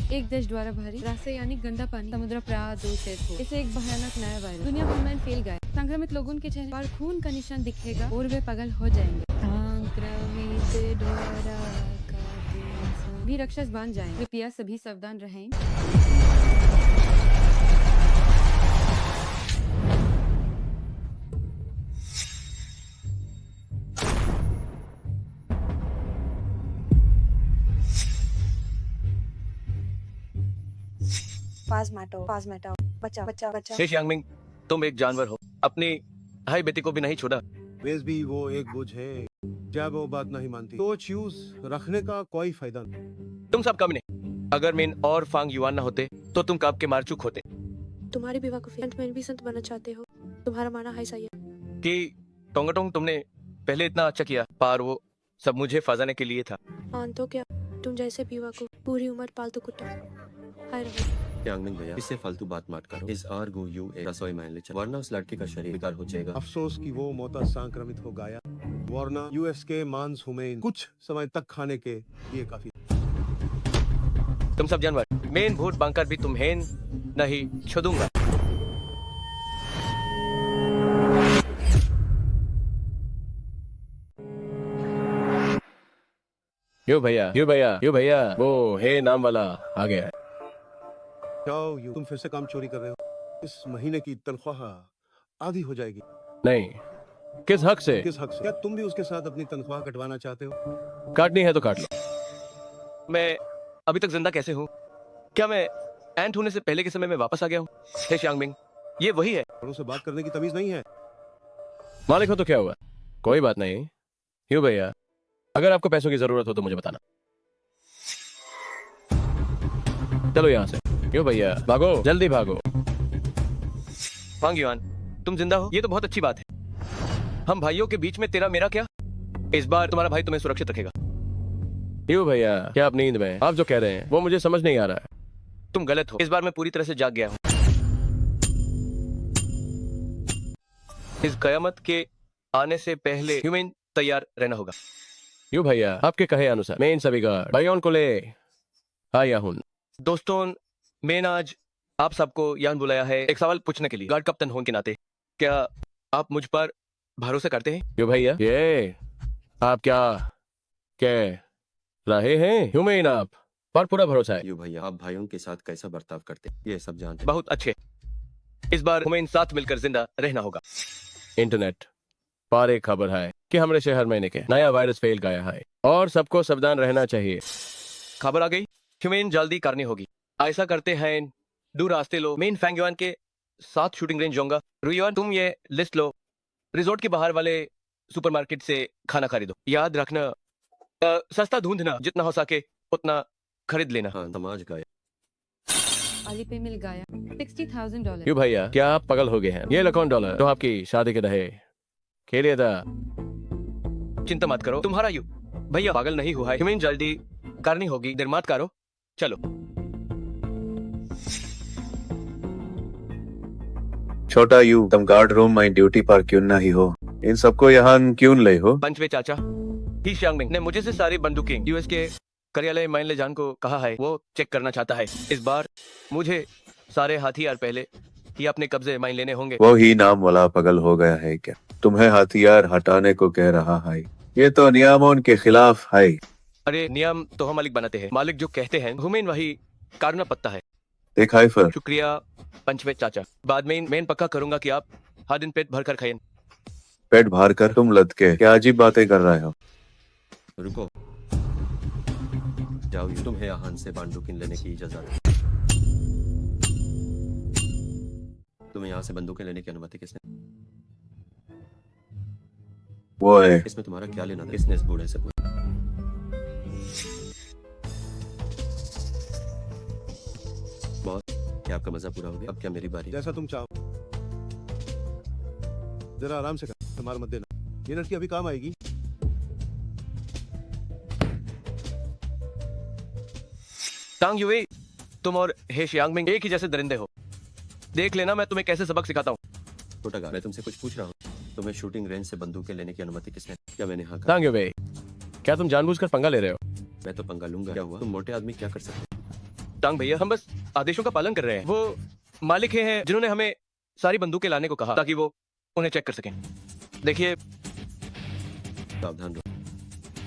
एक देश द्वारा भरी रास्ते यानी गंदा पानी समुद्र प्रदूषित हो। इसे एक भयानक नया वायरस दुनिया भर में फैल गया। संक्रमित लोगों के चेहरे पर खून का निशान दिखेगा और वे पागल हो जाएंगे। संक्रमित द्वारा भी राक्षस बन जाएंगे। कृपया सभी सावधान रहें। पास माटाओ, बचा बचा बचा। हे शियांगमिंग, तुम एक जानवर हो। अपनी हाई बेटी को भी नहीं छोड़ा। वेज भी वो एक बुझ है, जब वो बात नहीं मानती तो चूज रखने का कोई फायदा नहीं। तुम सब कम नहीं। अगर मेन और फांग युआन ना होते तो तुम कब के मार चुक होते। तुम्हारी बेवकूफी। अंत में भी संत बनना चाहते हो। तुम्हारा माना है सही है कि टोंगाटोंग तुमने पहले इतना अच्छा किया, पर वो सब मुझे फंसाने के लिए था। हाँ तो क्या, तुम जैसे बेवकूफ पूरी उम्र पालतू कुत्ता हाय रहो। यांगमिंग भैया, इससे फालतू बात मत करो। इस आर गो यू एक रसोई में ले चल, वरना उस लड़के का शरीर बेकार हो जाएगा। अफसोस कि वो मोता संक्रमित हो गया, वरना यूएस के मांस हुमैन कुछ समय तक खाने के लिए काफी। तुम सब जानवर, मेन भूत बनकर भी तुम्हें नहीं छोड़ूंगा। यो भैया, वो हे नाम वाला आ गया है। जाओ यू, तुम फिर से काम चोरी कर रहे हो। इस महीने की तनख्वाह आधी हो जाएगी। नहीं, किस हक से? किस हक से? क्या तुम भी उसके साथ अपनी तनख्वाह कटवाना चाहते हो? काटनी है तो काट लो। मैं अभी तक जिंदा कैसे हूँ? क्या मैं एंट होने से पहले के समय में वापस आ गया हूँ? हे शियांगमिंग, ये वही है। बड़ों से बात करने की तमीज नहीं है। मालिक हो तो क्या हुआ, कोई बात नहीं। यो भैया, अगर आपको पैसों की जरूरत हो तो मुझे बताना। चलो यहाँ से। यो भैया, भागो, जल्दी भागो। फांग युआन, तुम जिंदा हो, ये तो बहुत अच्छी बात है। हम भाइयों के बीच में तेरा मेरा क्या? इस बार तुम्हारा भाई तुम्हें सुरक्षित रखेगा। यो भैया, क्या आप नींद में? आप जो कह रहे हैं वो मुझे समझ नहीं आ रहा है। तुम गलत हो। इस बार मैं पूरी तरह से जाग गया हूँ। इस कयामत के आने से पहले ह्यूमन तैयार रहना होगा। यू भैया, आपके कहे अनुसार मैं इन सभी गार्ड भाइयों को ले आया हूँ। दोस्तों, मैंने आज आप सबको यहाँ बुलाया है एक सवाल पूछने के लिए। गार्ड कप्तान होने के नाते क्या आप मुझ पर भरोसा करते हैं? यू भैया, ये आप क्या कह रहे हैं? ह्यूमन आप पर पूरा भरोसा है। यू भैया, आप भाइयों के साथ कैसा बर्ताव करते हैं, ये सब जानते हैं। बहुत अच्छे। इस बार हमें साथ मिलकर जिंदा रहना होगा। इंटरनेट पर एक खबर है कि हमारे शहर में के नया वायरस फैल गया है और सबको सावधान रहना चाहिए। खबर आ गई, ह्यूमन जल्दी करनी होगी। ऐसा करते हैं, दूर रास्ते लो। मेन फैंग युआन के साथ शूटिंग रेंज जाऊंगा। रुयुआन, तुम ये लिस्ट लो। रिजोर्ट के बाहर वाले सुपरमार्केट से खाना खरीदो। याद रखना, सस्ता ढूंढना, जितना हो सके उतना खरीद लेना। हाँ, समझ गए। अली पे मिल गया $60,000। क्यों भैया, क्या आप पागल हो गए हैं? ये $1 लाख तो आपकी शादी के रहे खेलिए था। चिंता मत करो, तुम्हारा यू भैया पागल नहीं हुआ है। ह्यूमन जल्दी करनी होगी, देर मत करो। चलो। छोटा यू, तुम गार्ड रूम में ड्यूटी पर क्यों नहीं हो? इन सबको यहाँ क्यों ले हो? पंचवे चाचा ही शियांगमिंग ने मुझे से सारी बंदूकें यूएस के कार्यालय माइन ले जान को कहा है। वो चेक करना चाहता है। इस बार मुझे सारे हथियार पहले ही अपने कब्जे माइन लेने होंगे। वो ही नाम वाला पागल हो गया है क्या? तुम्हें हथियार हटाने को कह रहा है। ये तो नियमों के खिलाफ है। अरे नियम तो हम मालिक बनाते हैं। मालिक जो कहते हैं हुमैन वही काटना पड़ता है। देखा है फिर? शुक्रिया पंचवे चाचा। बाद में मैं पक्का करूंगा कि आप हर दिन पेट भर कर खाएं। पेट भर कर? तुम लद के क्या अजीब बातें कर रहे हो? रुको, जाओ यू, तुम्हें यहाँ से बंदूकें लेने की इजाजत है। तुम्हें यहाँ से बंदूकें लेने की अनुमति किसने? वो है। इसमें तुम्हारा क्या लेना था? किसने इस बूढ़े से पूछा? बॉस, क्या आपका मजा पूरा हो गया? अब क्या मेरी बारी? जैसा तुम चाहो। जरा आराम से कर, मार मत देना। ये लड़की अभी काम आएगी। टांग युए, तुम और हे शियांगमिंग एक ही जैसे दरिंदे हो। देख लेना मैं तुम्हें कैसे सबक सिखाता हूँ। छोटा गा, मैं तुमसे कुछ पूछ रहा हूँ। तुम्हें शूटिंग रेंज से बंदूकें लेने की अनुमति किसने? क्या मैंने हाँ कहा? टांग युए, क्या तुम जानबूझकर पंगा ले रहे हो? मैं तो पंगा लूंगा। क्या हुआ? तुम मोटे आदमी क्या कर सकते? टांग भैया, हम बस आदेशों का पालन कर रहे हैं। वो मालिक हैं जिन्होंने हमें सारी बंदूकें लाने को कहा ताकि वो उन्हें चेक कर सकें। देखिए, सावधान रहो,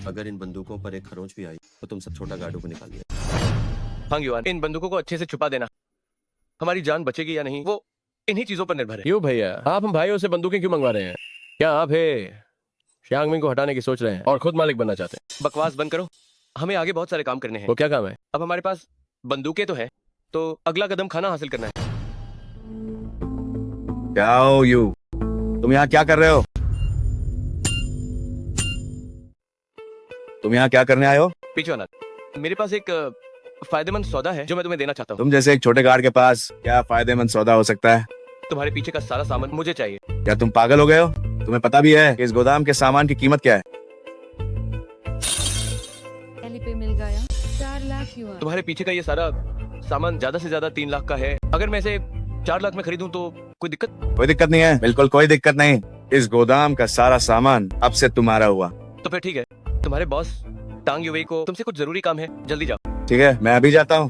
अगर इन बंदूकों पर एक खरोंच भी आई तो तुम सब छोटा गार्डों को निकाल दिया। हांग युआन, इन बंदूकों को अच्छे से छुपा देना। हमारी जान बचेगी या नहीं वो इन्हीं चीजों पर निर्भर है। क्यों भैया, आप हम भाइयों से बंदूकें क्यों मंगवा रहे हैं? क्या आप शियांगमिंग को हटाने की सोच रहे हैं और खुद मालिक बनना चाहते हैं? बकवास बंद करो, हमें आगे बहुत सारे काम करने हैं। वो क्या काम है? अब हमारे पास बंदूकें तो है, तो अगला कदम खाना हासिल करना है। क्या हो यू, तुम यहाँ क्या कर रहे हो? तुम यहाँ क्या करने आए हो? पीछे आना, मेरे पास एक फायदेमंद सौदा है जो मैं तुम्हें देना चाहता हूँ। तुम जैसे एक छोटे गार्ड के पास क्या फायदेमंद सौदा हो सकता है? तुम्हारे पीछे का सारा सामान मुझे चाहिए। क्या तुम पागल हो गए हो? तुम्हें पता भी है कि इस गोदाम के सामान की कीमत क्या है? पहली पे मिल गया 4 लाख युआन। तुम्हारे पीछे का ये सारा सामान ज्यादा से ज्यादा 3 लाख का है। अगर मैं इसे 4 लाख में खरीदूं तो कोई दिक्कत? कोई दिक्कत नहीं है, बिल्कुल कोई दिक्कत नहीं। इस गोदाम का सारा सामान अब से तुम्हारा हुआ। तो फिर ठीक है, तुम्हारे बॉस टांग युवेई को तुमसे कुछ जरूरी काम है, जल्दी जाओ। ठीक है, मैं अभी जाता हूँ।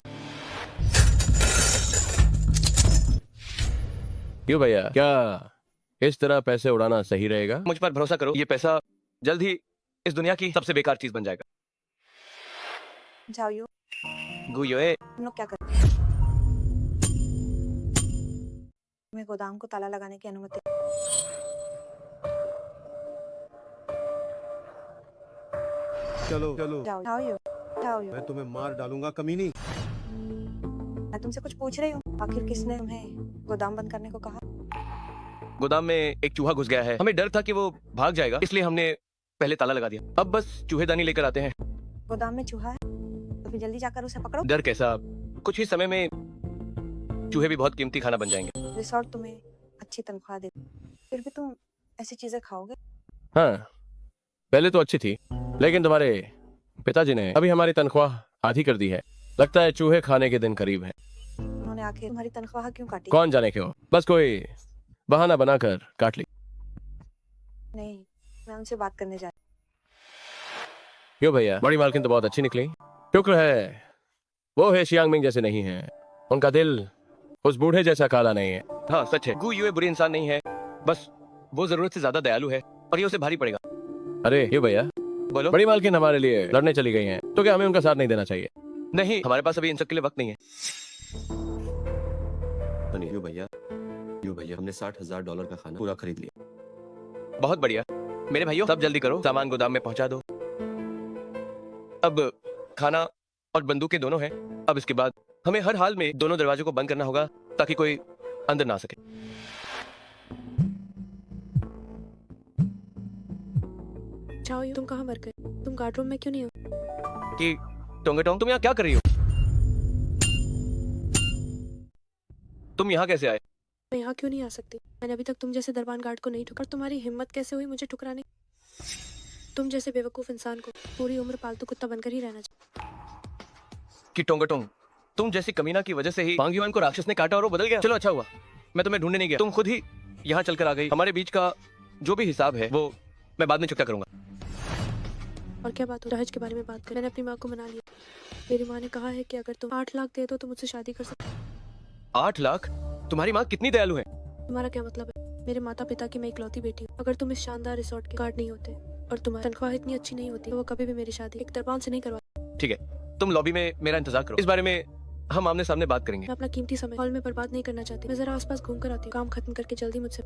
क्यों भैया, क्या इस तरह पैसे उड़ाना सही रहेगा? मुझ पर भरोसा करो, ये पैसा जल्द ही इस दुनिया की सबसे बेकार चीज बन जाएगा। जाओ यू, गुयोए, तुम लोग क्या कर रहे हो? तुम्हें गोदाम को ताला लगाने की अनुमति। चलो चलो, जाओ जाओ यू, जाओ यू। मैं तुम्हें मार डालूंगा कमीनी। मैं तुमसे कुछ पूछ रही हूँ, आखिर किसने तुम्हें गोदाम बंद करने को कहा? गोदाम में एक चूहा घुस गया है। हमें डर था कि वो भाग जाएगा, इसलिए हमने पहले ताला लगा दिया। अब बस चूहेदानी लेकर आते हैं। गोदाम में चूहा है तो फिर जल्दी जाकर उसे पकड़ो। डर कैसा, कुछ ही समय में चूहे भी बहुत कीमती खाना बन जाएंगे। रिसोर्ट तुम्हें अच्छी तनख्वाह दे, फिर भी तुम ऐसी चीजें खाओगे? हाँ, पहले तो अच्छी थी, लेकिन तुम्हारे पिताजी ने अभी हमारी तनख्वाह आधी कर दी है। लगता है चूहे खाने के दिन करीब है। उन्होंने आखिर तुम्हारी तनख्वाह क्यों काटी? कौन जाने क्यों, बस कोई बहाना बनाकर काट ली। नहीं, मैं उनसे बात करने जा रही क्यों भैया, बड़ी मालकिन तो बहुत अच्छी निकली। शुक्र है वो है शियांगमिंग जैसे नहीं है, उनका दिल उस बूढ़े जैसा काला नहीं है। हाँ सच है, गु युए बुरी इंसान नहीं है, बस वो जरूरत से ज्यादा दयालु है और ये उसे भारी पड़ेगा। अरे ये भैया, बोलो। बड़ी मालकिन हमारे लिए लड़ने चली गई हैं, तो क्या हमें उनका साथ नहीं देना चाहिए? नहीं, हमारे पास अभी इन सब के लिए वक्त नहीं है। सुनिए यू भैया, हमने $60,000 का खाना पूरा खरीद लिया। बहुत बढ़िया मेरे भाइयों, सब जल्दी करो, सामान गोदाम में पहुंचा दो। अब खाना और बंदूकें दोनों हैं। अब इसके बाद हमें हर हाल में दोनों दरवाजों को बंद करना होगा ताकि कोई अंदर ना आ सके। जाओ यू, तुम कहाँ मर गए? तुम गार्ड रूम में क्यों नहीं हो? कि टोंगे टोंग, तुम यहाँ क्या कर रही हो? तुम यहाँ कैसे आए? मैं यहाँ क्यों नहीं आ सकती? मैंने अभी तक तुम जैसे दरबान गार्ड को नहीं ठुकरा। तुम्हारी हिम्मत कैसे हुई मुझे ठुकराने? तुम जैसे बेवकूफ इंसान को पूरी उम्र पालतू कुत्ता बनकर ही रहना चाहिए। कि टोंगे टोंग, तुम जैसी कमीना की वजह से ही वांग युआन को राक्षस ने काटा और वो बदल गया। चलो अच्छा हुआ, मैं तुम्हें ढूंढने नहीं गया, तुम खुद ही यहाँ चलकर आ गई। हमारे बीच का जो भी हिसाब है वो मैं बाद में चुकता करूंगा। और क्या बात हो, दहेज के बारे में बात कर। मैंने अपनी माँ को मना लिया। मेरी माँ ने कहा है कि अगर तुम 8 लाख दे दो तो मुझसे शादी कर सकते। 8 लाख? तुम्हारी माँ कितनी दयालु है। तुम्हारा क्या मतलब है? मेरे माता पिता की मैं इकलौती बेटी हूँ। अगर तुम इस शानदार रिसोर्ट के गार्ड नहीं होते और तुम्हारी तनख्वाह इतनी अच्छी नहीं होती तो वो कभी भी मेरी शादी एक दरबान से नहीं करवा। ठीक है, तुम लॉबी में मेरा इंतजार करो, इस बारे में हम आमने सामने बात करेंगे। मैं अपना कीमती समय हॉल में बर्बाद नहीं करना चाहती। मैं जरा आसपास घूम कर आती हूँ, काम खत्म करके जल्दी मुझसे।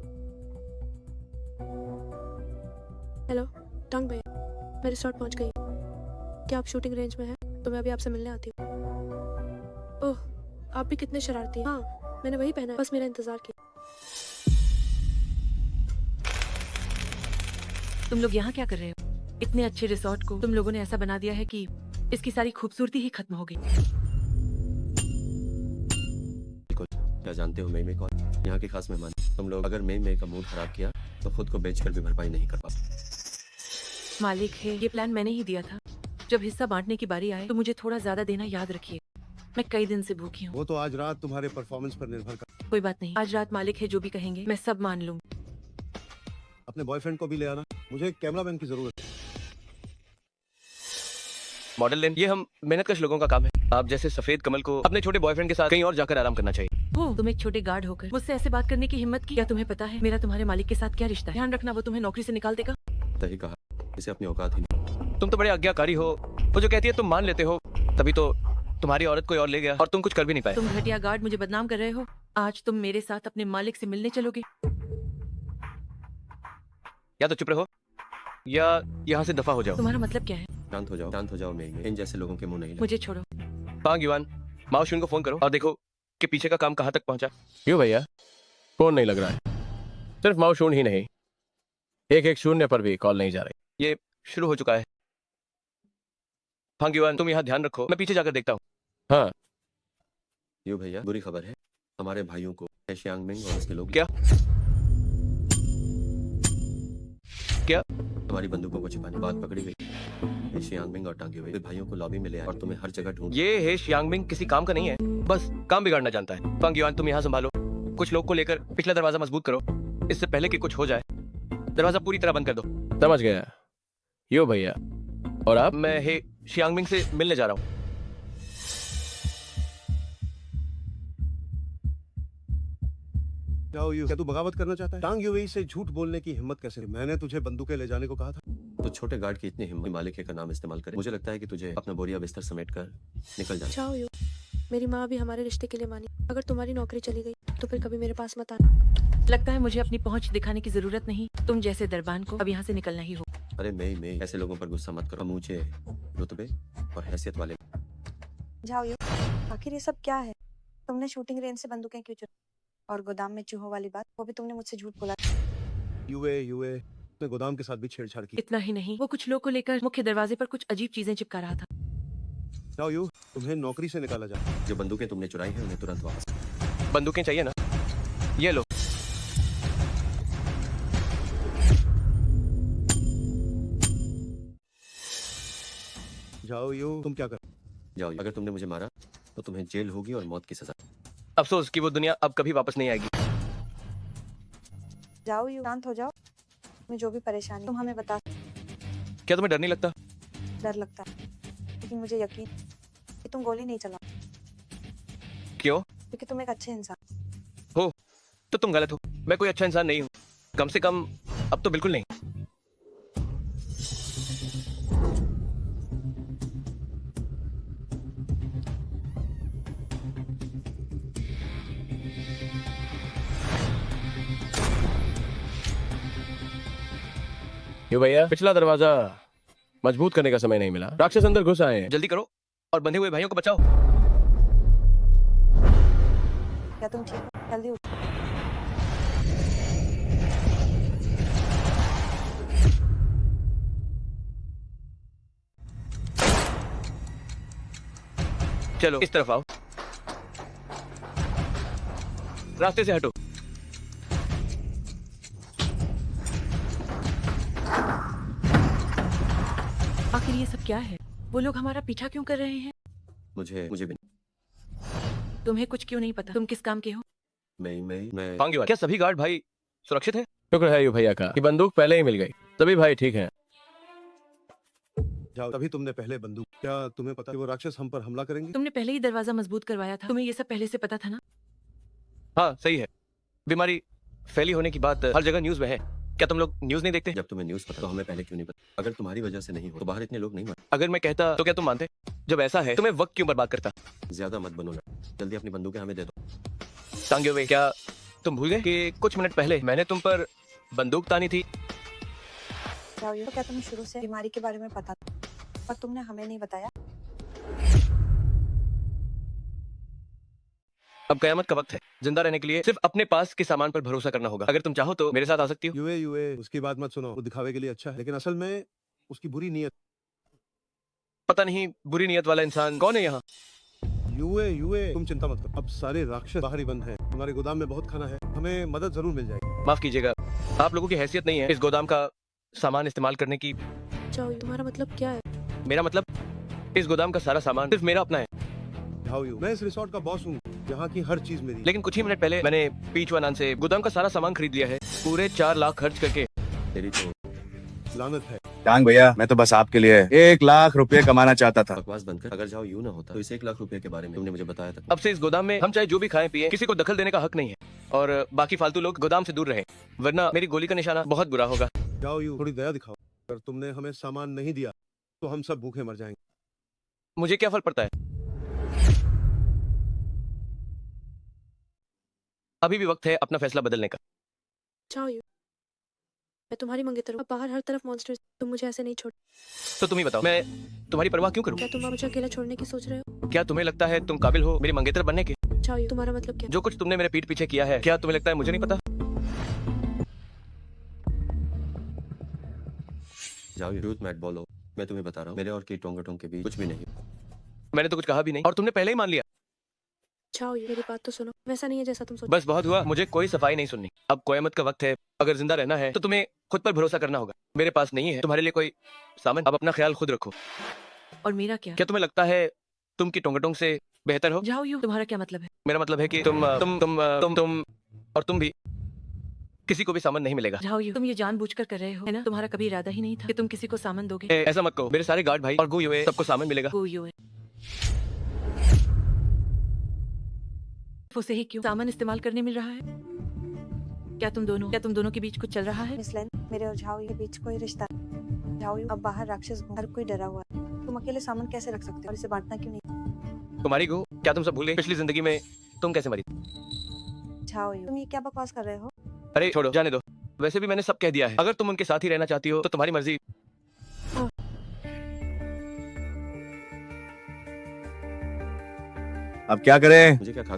हेलो टंग भैया, मैं रिसोर्ट पहुँच गई। क्या आप शूटिंग रेंज में हैं? तो मैं अभी आपसे मिलने आती हूँ। ओह, आप भी कितने शरारती हैं। हाँ, मैंने वही पहना है, बस मेरा इंतजार किया। तुम लोग यहाँ क्या कर रहे हो? इतने अच्छे रिसोर्ट को तुम लोगों ने ऐसा बना दिया है कि इसकी सारी खूबसूरती ही खत्म हो गई। क्या जानते हो मई कौन? यहाँ के खास मेहमान। तुम लोग अगर मई का मूड खराब किया तो खुद को बेचकर भी भरपाई नहीं कर पाओ। मालिक है, ये प्लान मैंने ही दिया था। जब हिस्सा बांटने की बारी आए तो मुझे थोड़ा ज्यादा देना याद रखिए। मैं कई दिन से भूखी हूँ। वो तो आज रात तुम्हारे परफॉर्मेंस पर निर्भर कर। कोई बात नहीं, आज रात मालिक है जो भी कहेंगे मैं सब मान लूंगी। अपने बॉयफ्रेंड को भी ले आना, मुझे एक कैमरामैन की जरूरत है। मॉडल लेन, ये हम मेहनतकश लोगों का काम है। आप जैसे सफेद कमल को अपने छोटे बॉयफ्रेंड के साथ कहीं और जाकर आराम करना चाहिए। हो तुम एक छोटे गार्ड होकर मुझसे ऐसे बात करने की हिम्मत की? क्या तुम्हें पता है मेरा तुम्हारे मालिक के साथ क्या रिश्ता है? ध्यान रखना वो तुम्हें नौकरी से निकाल देगा। सही कहा, इसे अपनी औकात ही नहीं। तुम तो बड़े आज्ञाकारी हो, वो जो कहती है तुम मान लेते हो, तभी तो तुम्हारी औरत कोई और ले गया और तुम कुछ कर भी नहीं पाए। तुम घटिया गार्ड मुझे बदनाम कर रहे हो। आज तुम मेरे साथ अपने मालिक से मिलने चलोगे। या तो चुप रहो या यहाँ से दफा हो जाओ। तुम्हारा मतलब क्या है? शांत हो जाओ मेई मेई। इन जैसे लोगों के मुंह नहीं मुझे छोड़ो। पांग युआन, माओ शुन को फोन करो और देखो कि पीछे का काम कहाँ तक पहुंचा। क्यों भैया, फोन नहीं लग रहा है? सिर्फ माओ शुन ही नहीं, 110 पर भी कॉल नहीं जा रही। ये शुरू हो चुका है। पांग युआन, तुम यहाँ ध्यान रखो, मैं पीछे जाकर देखता हूँ। हाँ यू भैया, बुरी खबर है। हमारे भाइयों को शियांग मिंग और उसके लोग क्या? क्या? तुम्हारी बंदूकों को छिपाने बात पकड़ी गई। शियांग मिंग और टांगे हुए भाइयों को लॉबी में ले आए और तुम्हें हर जगह ढूंढ। ये है शियांगमिंग किसी काम का नहीं है, बस काम बिगाड़ना जानता है। पांग युआन, तुम यहाँ संभालो, कुछ लोग को लेकर पिछला दरवाजा मजबूत करो, इससे पहले कि कुछ हो जाए। दरवाजा पूरी तरह बंद कर दो। समझ गया यो भैया। और अब मैं हे शियांगमिंग से मिलने जा रहा हूँ। जाओ यू, क्या तू बगावत करना चाहता है? टांग यूई से झूठ बोलने की हिम्मत कैसे? मैंने तुझे बंदूकें ले जाने को कहा था। तो छोटे गार्ड की इतनी हिम्मत मालिक का नाम इस्तेमाल करे। मुझे लगता है कि तुझे अपना बोरिया बिस्तर समेट कर निकल जाना। जाओ यू, मेरी माँ भी हमारे रिश्ते के लिए मानी। अगर तुम्हारी नौकरी चली गई तो फिर कभी मेरे पास मत आना। लगता है मुझे अपनी पहुंच दिखाने की जरूरत नहीं। तुम जैसे दरबान को अब यहाँ से निकलना ही हो। अरे मेई मेई, ऐसे लोगों पर गुस्सा मत करो। हम ऊंचे रुतबे और हैसियत वाले। जाओ यू, आखिर ये सब क्या है? तुमने शूटिंग रेंज से बंदूकें क्यों चुराई? और गोदाम में चूहों वाली बात, वो भी तुमने मुझसे झूठ बोला। यूए ने गोदाम के साथ भी छेड़छाड़ की। इतना ही नहीं, वो कुछ लोग को लेकर मुख्य दरवाजे पर कुछ अजीब चीजें चिपका रहा था। जाओ यू, तुम्हें नौकरी से निकाला जाए। जो बंदूकें तुमने चुराई है उन्हें तुरंत वापस। बंदूकें चाहिए ना? ये लो। जाओ यू, तुम क्या कर? जाओ, अगर तुमने मुझे मारा तो तुम्हें जेल होगी और मौत की सजा। अफसोस कि वो दुनिया अब कभी वापस नहीं आएगी। जाओ यू, शांत हो जाओ। तुम्हें जो भी परेशानी तुम हमें बता। क्या तुम्हें डर नहीं लगता? डर लगता है, लेकिन मुझे यकीन कि तुम गोली नहीं चला, क्यों? क्योंकि तुम एक अच्छे इंसान। हो तो तुम गलत हो। मैं कोई अच्छा इंसान नहीं हूँ, कम से कम अब तो बिल्कुल नहीं। यो भैया, पिछला दरवाजा मजबूत करने का समय नहीं मिला। राक्षस अंदर घुस आए हैं। जल्दी करो और बंधे हुए भाइयों को बचाओ। क्या तुम ठीक हो? जल्दी उठो। चलो इस तरफ आओ, रास्ते से हटो। आखिर ये सब क्या है? वो लोग हमारा पीछा क्यों कर रहे हैं? मुझे भी तुम्हें कुछ क्यों नहीं पता? तुम किस काम के हो? मैं पांग युआन, क्या सभी गार्ड भाई सुरक्षित हैं? शुक्र है यू भैया का कि बंदूक पहले ही मिल गई। सभी भाई ठीक हैं। जाओ, तभी तुमने पहले बंदूक। क्या तुम्हें पता कि वो राक्षस हम पर हमला करेंगे? तुमने पहले ही दरवाजा मजबूत करवाया था। तुम्हें ये सब पहले से पता था ना? हाँ सही है, बीमारी फैली होने की बात हर जगह न्यूज में है। क्या तुम लोग न्यूज नहीं देखते? जब तुम्हें न्यूज़ पता तो हमें पहले क्यों नहीं पता? अगर तुम्हारी वजह से नहीं हो तो बाहर इतने लोग नहीं मरते। अगर मैं कहता तो क्या तुम मानते? जब ऐसा है तो मैं वक्त क्यों बर्बाद करता? ज्यादा मत बनो ना, जल्दी अपनी बंदूकें हमें दे दो। टांगे हुए, क्या तुम भूल गए कि कुछ मिनट पहले मैंने तुम पर बंदूक तानी थी? जाओ यू, तो क्या तुम्हें शुरू से बीमारी के बारे में पता था पर तुमने हमें नहीं बताया? अब कयामत का वक्त है। जिंदा रहने के लिए सिर्फ अपने पास के सामान पर भरोसा करना होगा। अगर तुम चाहो तो मेरे साथ आ सकती हो। यूए उसकी बात मत सुनो, वो दिखावे के लिए अच्छा है, लेकिन असल में उसकी बुरी नीयत। पता नहीं बुरी नीयत वाला इंसान कौन है यहाँ। यूए तुम चिंता मत करो, अब सारे राक्षस बाहर ही बंद हैं। हमारे गोदाम में बहुत खाना है, हमें मदद जरूर मिल जाएगी। माफ कीजिएगा, आप लोगों की हैसियत नहीं है इस गोदाम का सामान इस्तेमाल करने की। जाओ यू, तुम्हारा मतलब क्या है? मेरा मतलब इस गोदाम का सारा सामान सिर्फ मेरा अपना है। जाओ यू, मैं इस रिसोर्ट का बॉस हूँ, यहाँ की हर चीज मेरी। लेकिन कुछ ही मिनट पहले मैंने पीच वनान से गोदाम का सारा सामान खरीद लिया है, पूरे 4 लाख खर्च करके। तेरी तो लानत है, टांग भैया, मैं तो बस आपके लिए 1 लाख रुपए कमाना चाहता था। बकवास बंद कर। अगर जाओ यूं ना होता तो इस 1 लाख रुपए के बारे में तुमने मुझे बताया था। अब से इस गोदाम में हम चाहे जो भी खाएं पिए किसी को दखल देने का हक नहीं है, और बाकी फालतू लोग गोदाम से दूर रहें, वरना मेरी गोली का निशाना बहुत बुरा होगा। जाओ यू, थोड़ी दया दिखाओ। अगर तुमने हमें सामान नहीं दिया तो हम सब भूखे मर जाएंगे। मुझे क्या फर्क पड़ता है, अभी भी वक्त है अपना फैसला बदलने का। जाओ यू, मैं तुम्हारी मंगेतर हूँ। अब बाहर हर तरफ मॉन्स्टर्स, तुम मुझे ऐसे नहीं छोड़। तो तुम ही बताओ, मैं तुम्हारी परवाह क्यों करूं? क्या तुम मुझे अकेला छोड़ने की सोच रहे हो? क्या तुम्हें लगता है तुम काबिल हो मेरी मंगेतर बनने के? जाओ यू, तुम्हारा मतलब क्या? जो कुछ तुमने मेरे पीठ पीछे किया है, क्या तुम्हें लगता है मुझे नहीं पता? जाओ झूठ मत बोलो, मैं तुम्हें बता रहा हूँ मेरे और की टोंगटोंग के बीच कुछ भी नहीं। मैंने तो कुछ कहा भी नहीं और तुमने पहले ही मान लिया। जाओ यू, मेरी बात तो सुनो, वैसा नहीं है जैसा तुम सोच। बस बहुत हुआ, मुझे कोई सफाई नहीं सुननी। अब क़यामत का वक्त है, अगर जिंदा रहना है तो तुम्हें खुद पर भरोसा करना होगा। मेरे पास नहीं है तुम्हारे लिए कोई सामान, अब अपना ख्याल खुद रखो। और मेरा क्या? क्या तुम्हें लगता है तुम की टोंगटोंग से बेहतर हो? जाओ यू, तुम्हारा क्या मतलब है? मेरा मतलब है कि तुम भी किसी को भी सामान नहीं मिलेगा। जाओ यू, तुम ये जानबूझकर कर रहे हो, है ना? तुम्हारा कभी इरादा ही नहीं था कि तुम किसी को सामान दोगे। ऐसा मत कहो, मेरे सारे गार्ड भाई और गुयुए सबको सामान मिलेगा। वो यू है, उसे ही क्यों सामान इस्तेमाल करने मिल रहा है? क्या तुम दोनों के बीच कुछ चल रहा है? मिस लैन, मेरे और झाओ के बीच कोई रिश्ता नहीं। झाओ यू, अब बाहर राक्षस घूम, हर कोई डरा हुआ है। तुम अकेले सामान कैसे रख सकते हो और इसे बांटना क्यों नहीं? तुम्हारी गो, क्या तुम सब भूल गए पिछली जिंदगी में तुम कैसे मरी? झाओ यू, तुम ये क्या बकवास कर रहे हो? अरे छोड़ो, जाने दो। वैसे भी मैंने सब कह दिया है, अगर तुम उनके साथ ही रहना चाहती हो तो तुम्हारी मर्जी। अब क्या करें? मुझे क्या खा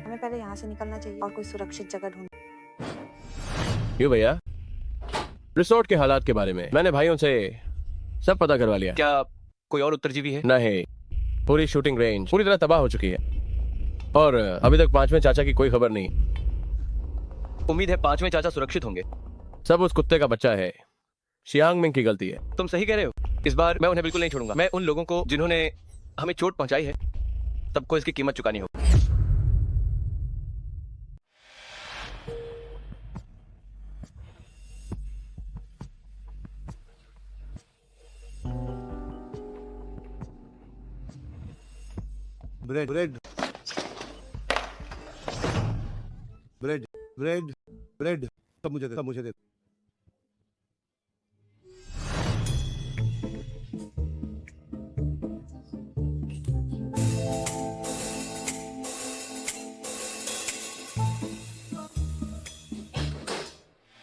हमें पहले यहाँ से निकलना चाहिए और कोई सुरक्षित जगह ढूंढ। क्यों भैया? रिसोर्ट के हालात के बारे में मैंने भाइयों से सब पता करवा लिया। क्या कोई और उत्तरजीवी है? नहीं, पूरी शूटिंग रेंज पूरी तरह तबाह हो चुकी है और अभी तक 5वें चाचा की कोई खबर नहीं। उम्मीद है 5वें चाचा सुरक्षित होंगे। सब उस कुत्ते का बच्चा है, शियांग मिंग की गलती है। तुम सही कह रहे हो, इस बार मैं उन्हें बिल्कुल नहीं छोड़ूंगा। मैं उन लोगों को जिन्होंने हमें चोट पहुंचाई है, सबको इसकी कीमत चुकानी होगी। Bread bread bread bread bread, सब मुझे दे।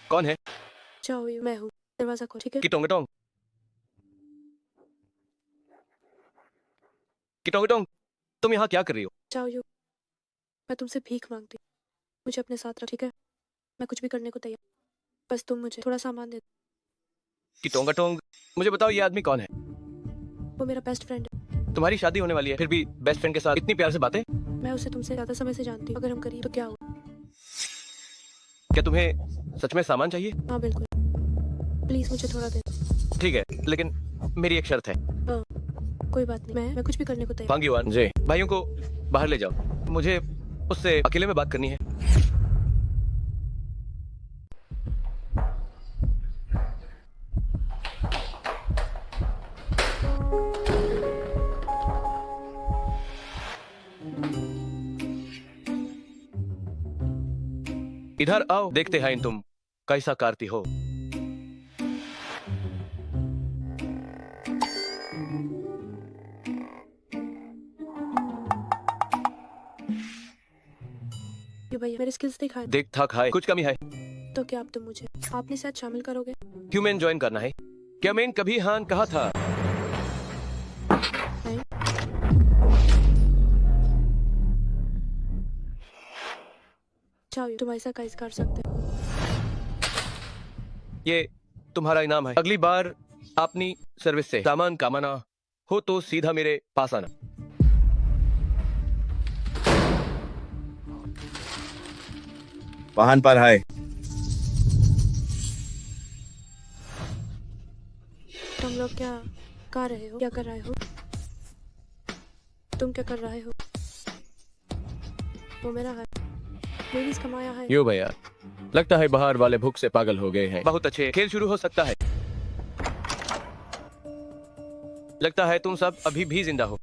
कौन है? जाओ यू, मैं हूँ, दरवाजा खोल, ठीक है? किटोंगटोंग, किटोंगटोंग, तुम यहाँ क्या कर रही हो? जाओ यू, मैं तुमसे भीख मांगती हूँ, मुझे अपने साथ रख, ठीक है? मैं कुछ भी करने को तैयार, बस तुम मुझे थोड़ा सामान दे दो। किटोंगटोंग, मुझे बताओ ये आदमी कौन है? वो मेरा बेस्ट फ्रेंड है। तुम्हारी शादी होने वाली है, फिर भी बेस्ट फ्रेंड के साथ इतनी प्यार से बातें? मैं उसे तुमसे ज्यादा समय से जानती हूँ, अगर हम करें तो क्या हो? क्या तुम्हें सच में सामान चाहिए? हाँ बिल्कुल, प्लीज मुझे थोड़ा दे। ठीक है, लेकिन मेरी एक शर्त है। कोई बात नहीं, मैं कुछ भी करने को तैयार। फांग युआन जी, भाइयों को बाहर ले जाओ, मुझे उससे अकेले में बात करनी है। इधर आओ, देखते हैं तुम कैसा कारती हो। ये भैया मेरे स्किल्स दिखाए, देख था खाए, कुछ कमी है? तो क्या अब तुम मुझे आपने साथ शामिल करोगे? ह्यूमन ज्वाइन करना है क्या? मैंने कभी हाँ कहा था। नहीं? जाओ तुम ऐसा कैसे कर सकते हो? ये तुम्हारा इनाम है। अगली बार अपनी सर्विस से सामान कमाना हो तो सीधा मेरे पास आना। वाहन पर है। तुम लोग क्या कर रहे हो? क्या कर रहे हो? तुम क्या कर रहे हो? वो मेरा है, मूवीज कमाया है। यो भैया, लगता है बाहर वाले भूख से पागल हो गए हैं। बहुत अच्छे, खेल शुरू हो सकता है। लगता है तुम सब अभी भी जिंदा हो।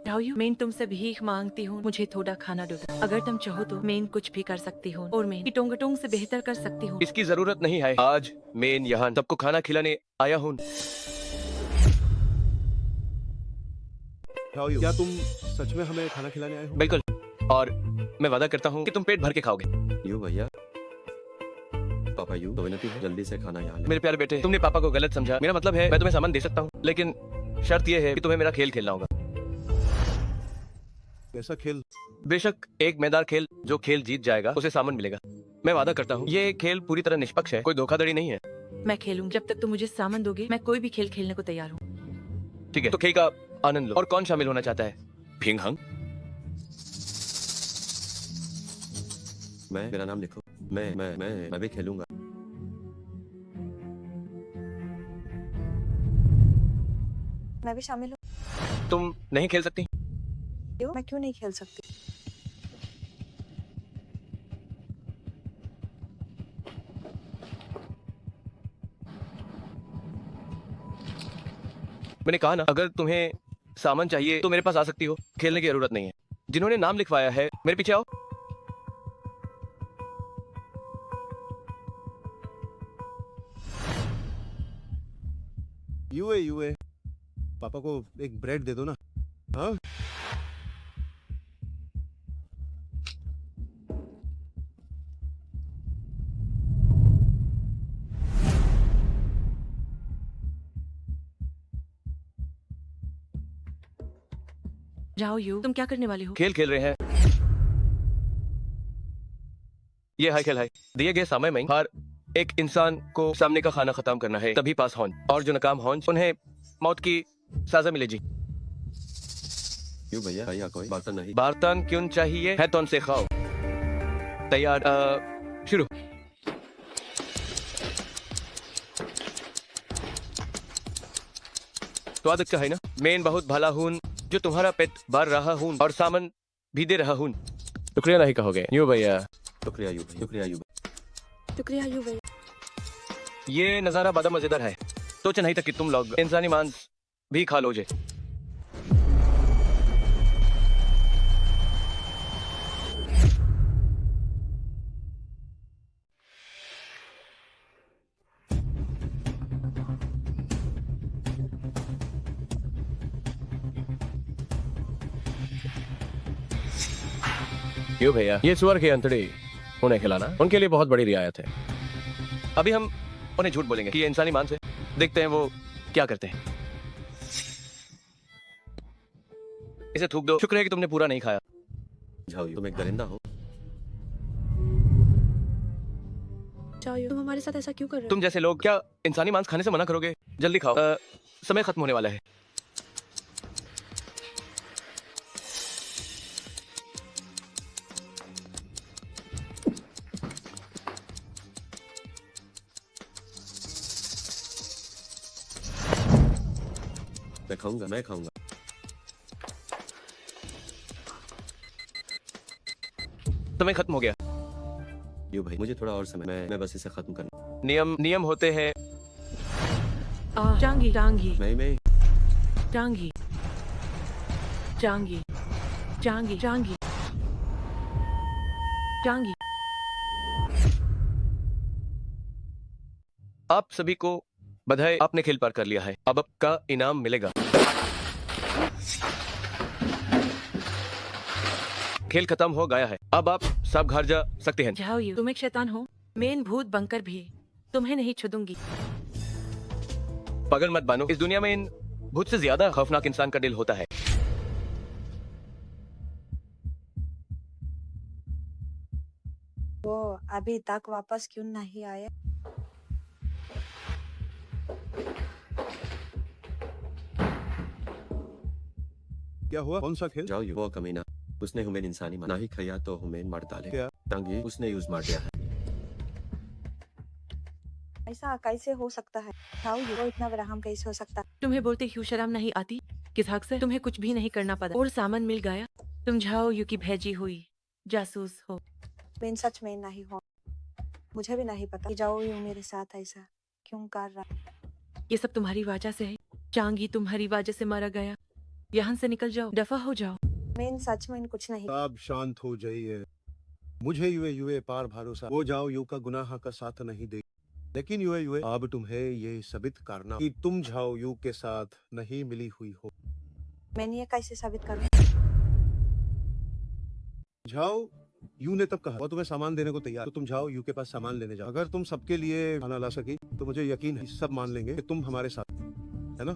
जाओ, मैं तुमसे भीख मांगती हूँ, मुझे थोड़ा खाना दो। अगर तुम चाहो तो मैं कुछ भी कर सकती हूँ और मैं टोंग से बेहतर कर सकती हूँ। इसकी जरूरत नहीं है। आज मैं यहाँ सबको खाना खिलाने आया हूँ। How are you? क्या तुम सच में हमें खाना खिलाने आए हो? बिल्कुल, और मैं वादा करता हूँ कि तुम पेट भर के खाओगे। यू भैया, पापा यू तो विनती है जल्दी से खाना यहाँ ले। मेरे प्यारे बेटे, तुमने पापा को गलत समझा। मेरा मतलब है मैं तुम्हें सामान दे सकता हूँ, लेकिन शर्त यह है कि तुम्हें मेरा खेल खेलना होगा। कैसा खेल? बेशक एक मैदान खेल, जो खेल जीत जाएगा उसे सामान मिलेगा। मैं वादा करता हूँ ये खेल पूरी तरह निष्पक्ष है, कोई धोखाधड़ी नहीं है। मैं खेलूंगी, जब तक तुम मुझे सामान दोगे मैं कोई भी खेल खेलने को तैयार हूँ। ठीक है, तो खेल का आनंद लो। और कौन शामिल होना चाहता है? फिंग हंग। मेरा नाम लिखो। मैं भी खेलूंगा। मैं भी शामिल हूँ। तुम नहीं खेल सकती? क्यों? मैं क्यों नहीं खेल सकती? मैंने कहा ना, अगर तुम्हें सामान चाहिए तो मेरे पास आ सकती हो, खेलने की जरूरत नहीं है। जिन्होंने नाम लिखवाया है मेरे पीछे आओ। यूए पापा को एक ब्रेड दे दो ना। हाँ, जाओ यू, तुम क्या करने वाली हो? खेल खेल रहे हैं। ये हाई खेल है। दिए गए समय में हर एक इंसान को सामने का खाना खत्म करना है, तभी पास हों। और जो नाकाम हों उन्हें मौत की सजा मिलेगी। यू भैया कोई बर्तन नहीं। बर्तन क्यों चाहिए है? तो उनसे खाओ। तैयार, शुरू। तो अच्छा है ना, मैं बहुत भला हूँ जो तुम्हारा पेट भर रहा हूँ और सामान भी दे रहा हूँ। शुक्रिया नहीं कहोगे? यू भैया। शुक्रिया यू भैया, शुक्रिया यू भैया। शुक्रिया यू भैया। ये नजारा बड़ा मजेदार है। सोचा नहीं था कि तुम लोग इंसानी मांस भी खा लोगे। क्यों भैया, ये सुअर की अंतड़ी उन्हें खिलाना उनके लिए बहुत बड़ी रियायत है। अभी हम उन्हें झूठ बोलेंगे कि ये इंसानी मांस है। देखते हैं वो क्या करते हैं। इसे थूक दो। शुक्र है कि तुमने पूरा नहीं खाया। जाओ यू, तुम एक दरिंदा हो। जाओ यू, तुम हमारे साथ ऐसा क्यों कर रहे हो? तुम जैसे लोग क्या इंसानी मांस खाने से मना करोगे? जल्दी खाओ, समय खत्म होने वाला है। मैं खाऊंगा। समय खत्म हो गया। यू भाई, मुझे थोड़ा और समय। मैं बस इसे खत्म करना। नियम होते हैं। टांगी टांगी मैं टांगी टांगी टांगी टांगी टांगी। आप सभी को बधाई, आपने खेल पार कर लिया है। अब आपका इनाम मिलेगा। खेल खत्म हो गया है, अब आप सब घर जा सकते हैं। जाओ यू, तुम एक शैतान हो। मैं भूत बनकर भी तुम्हें नहीं छूदूंगी। पागल मत बनो। इस दुनिया में इन भूत से ज्यादा खौफनाक इंसान का दिल होता है। वो अभी तक वापस क्यों नहीं आए? क्या हुआ? कौन सा खेल? जाओ यू, वो कमीना, उसने हुमेन इंसानी ना ही खाया तो हुमेन मार डाले। क्या? टांगी उसने यूज मार दिया है। ऐसा कैसे हो सकता है? हाउ यू, वो इतना बरहम कैसे हो सकता है? तुम्हें बोलते क्यों शर्म नहीं आती? किस हक से? तुम्हें कुछ भी नहीं करना पड़ा और सामान मिल गया। तुम जाओ यू की भेजी हुई जासूस हो। मैं सच में नहीं हूँ। मुझे भी नहीं पता कि जाओ यूं मेरे साथ ऐसा क्यों कर रहा। ये सब तुम्हारी वजह से है। चांगी तुम्हारी वजह से मारा गया। यहाँ से निकल जाओ, दफा हो जाओ। मैं सच में कुछ नहीं। आप शांत हो जाइए। मुझे युए युए पार भरोसा वो जाओ यू का गुनाह का साथ नहीं दे। लेकिन युए युए अब तुम्हें ये साबित करना कि तुम जाओ यू के साथ नहीं मिली हुई हो। मैंने ये कैसे साबित करूं? जाओ यू ने तब कहा वो तुम्हें सामान देने को तैयार, तो तुम जाओ यू के पास सामान लेने जाओ। अगर तुम सबके लिए खाना ला सकी तो मुझे यकीन है सब मान लेंगे कि तुम हमारे साथ, है ना?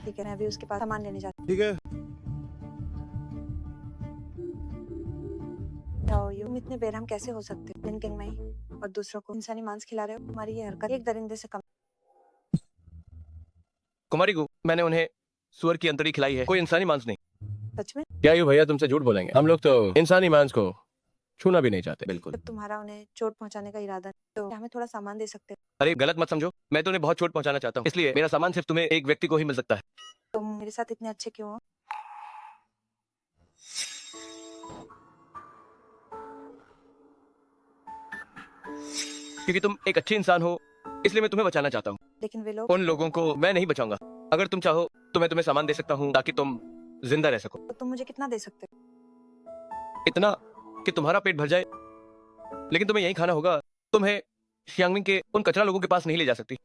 ठीक है, मैं अभी उसके पास सामान लेने जाती ठीक है। जाओ यू। तुम इतने बेरहम कैसे हो सकते हो? लिंकिंग में ही और दूसरों को इंसानी मांस खिला रहे हो। तुम्हारी ये हरकत एक दरिंदे से कम। कुमारी को मैंने उन्हें सुअर की अंतड़ी खिलाई है, कोई इंसानी मांस नहीं। सच में? क्या यू भैया तुमसे झूठ बोलेंगे? हम लोग तो इंसानी मांस को छूना भी नहीं चाहते। बिल्कुल। जब तुम्हारा उन्हें चोट पहुंचाने का इरादा है, तो क्या हमें थोड़ा सामान दे सकते हो? अरे गलत मत समझो, मैं तो उन्हें बहुत चोट पहुंचाना चाहता हूँ, इसलिए मेरा सामान सिर्फ तुम्हें एक व्यक्ति को ही मिल सकता है। तुम मेरे साथ इतने अच्छे क्यों हो? क्योंकि तुम एक अच्छे इंसान हो, इसलिए मैं तुम्हें बचाना चाहता हूँ। लेकिन वे लोग, उन लोगों को मैं नहीं बचाऊंगा। अगर तुम चाहो तो मैं तुम्हें सामान दे सकता हूँ ताकि तुम जिंदा रह सको। तो तुम मुझे कितना दे सकते हो? इतना कि तुम्हारा पेट भर जाए, लेकिन तुम्हें यही खाना होगा। तुम्हें शियांगमिंग के उन कचरा लोगों के पास नहीं ले जा सकती।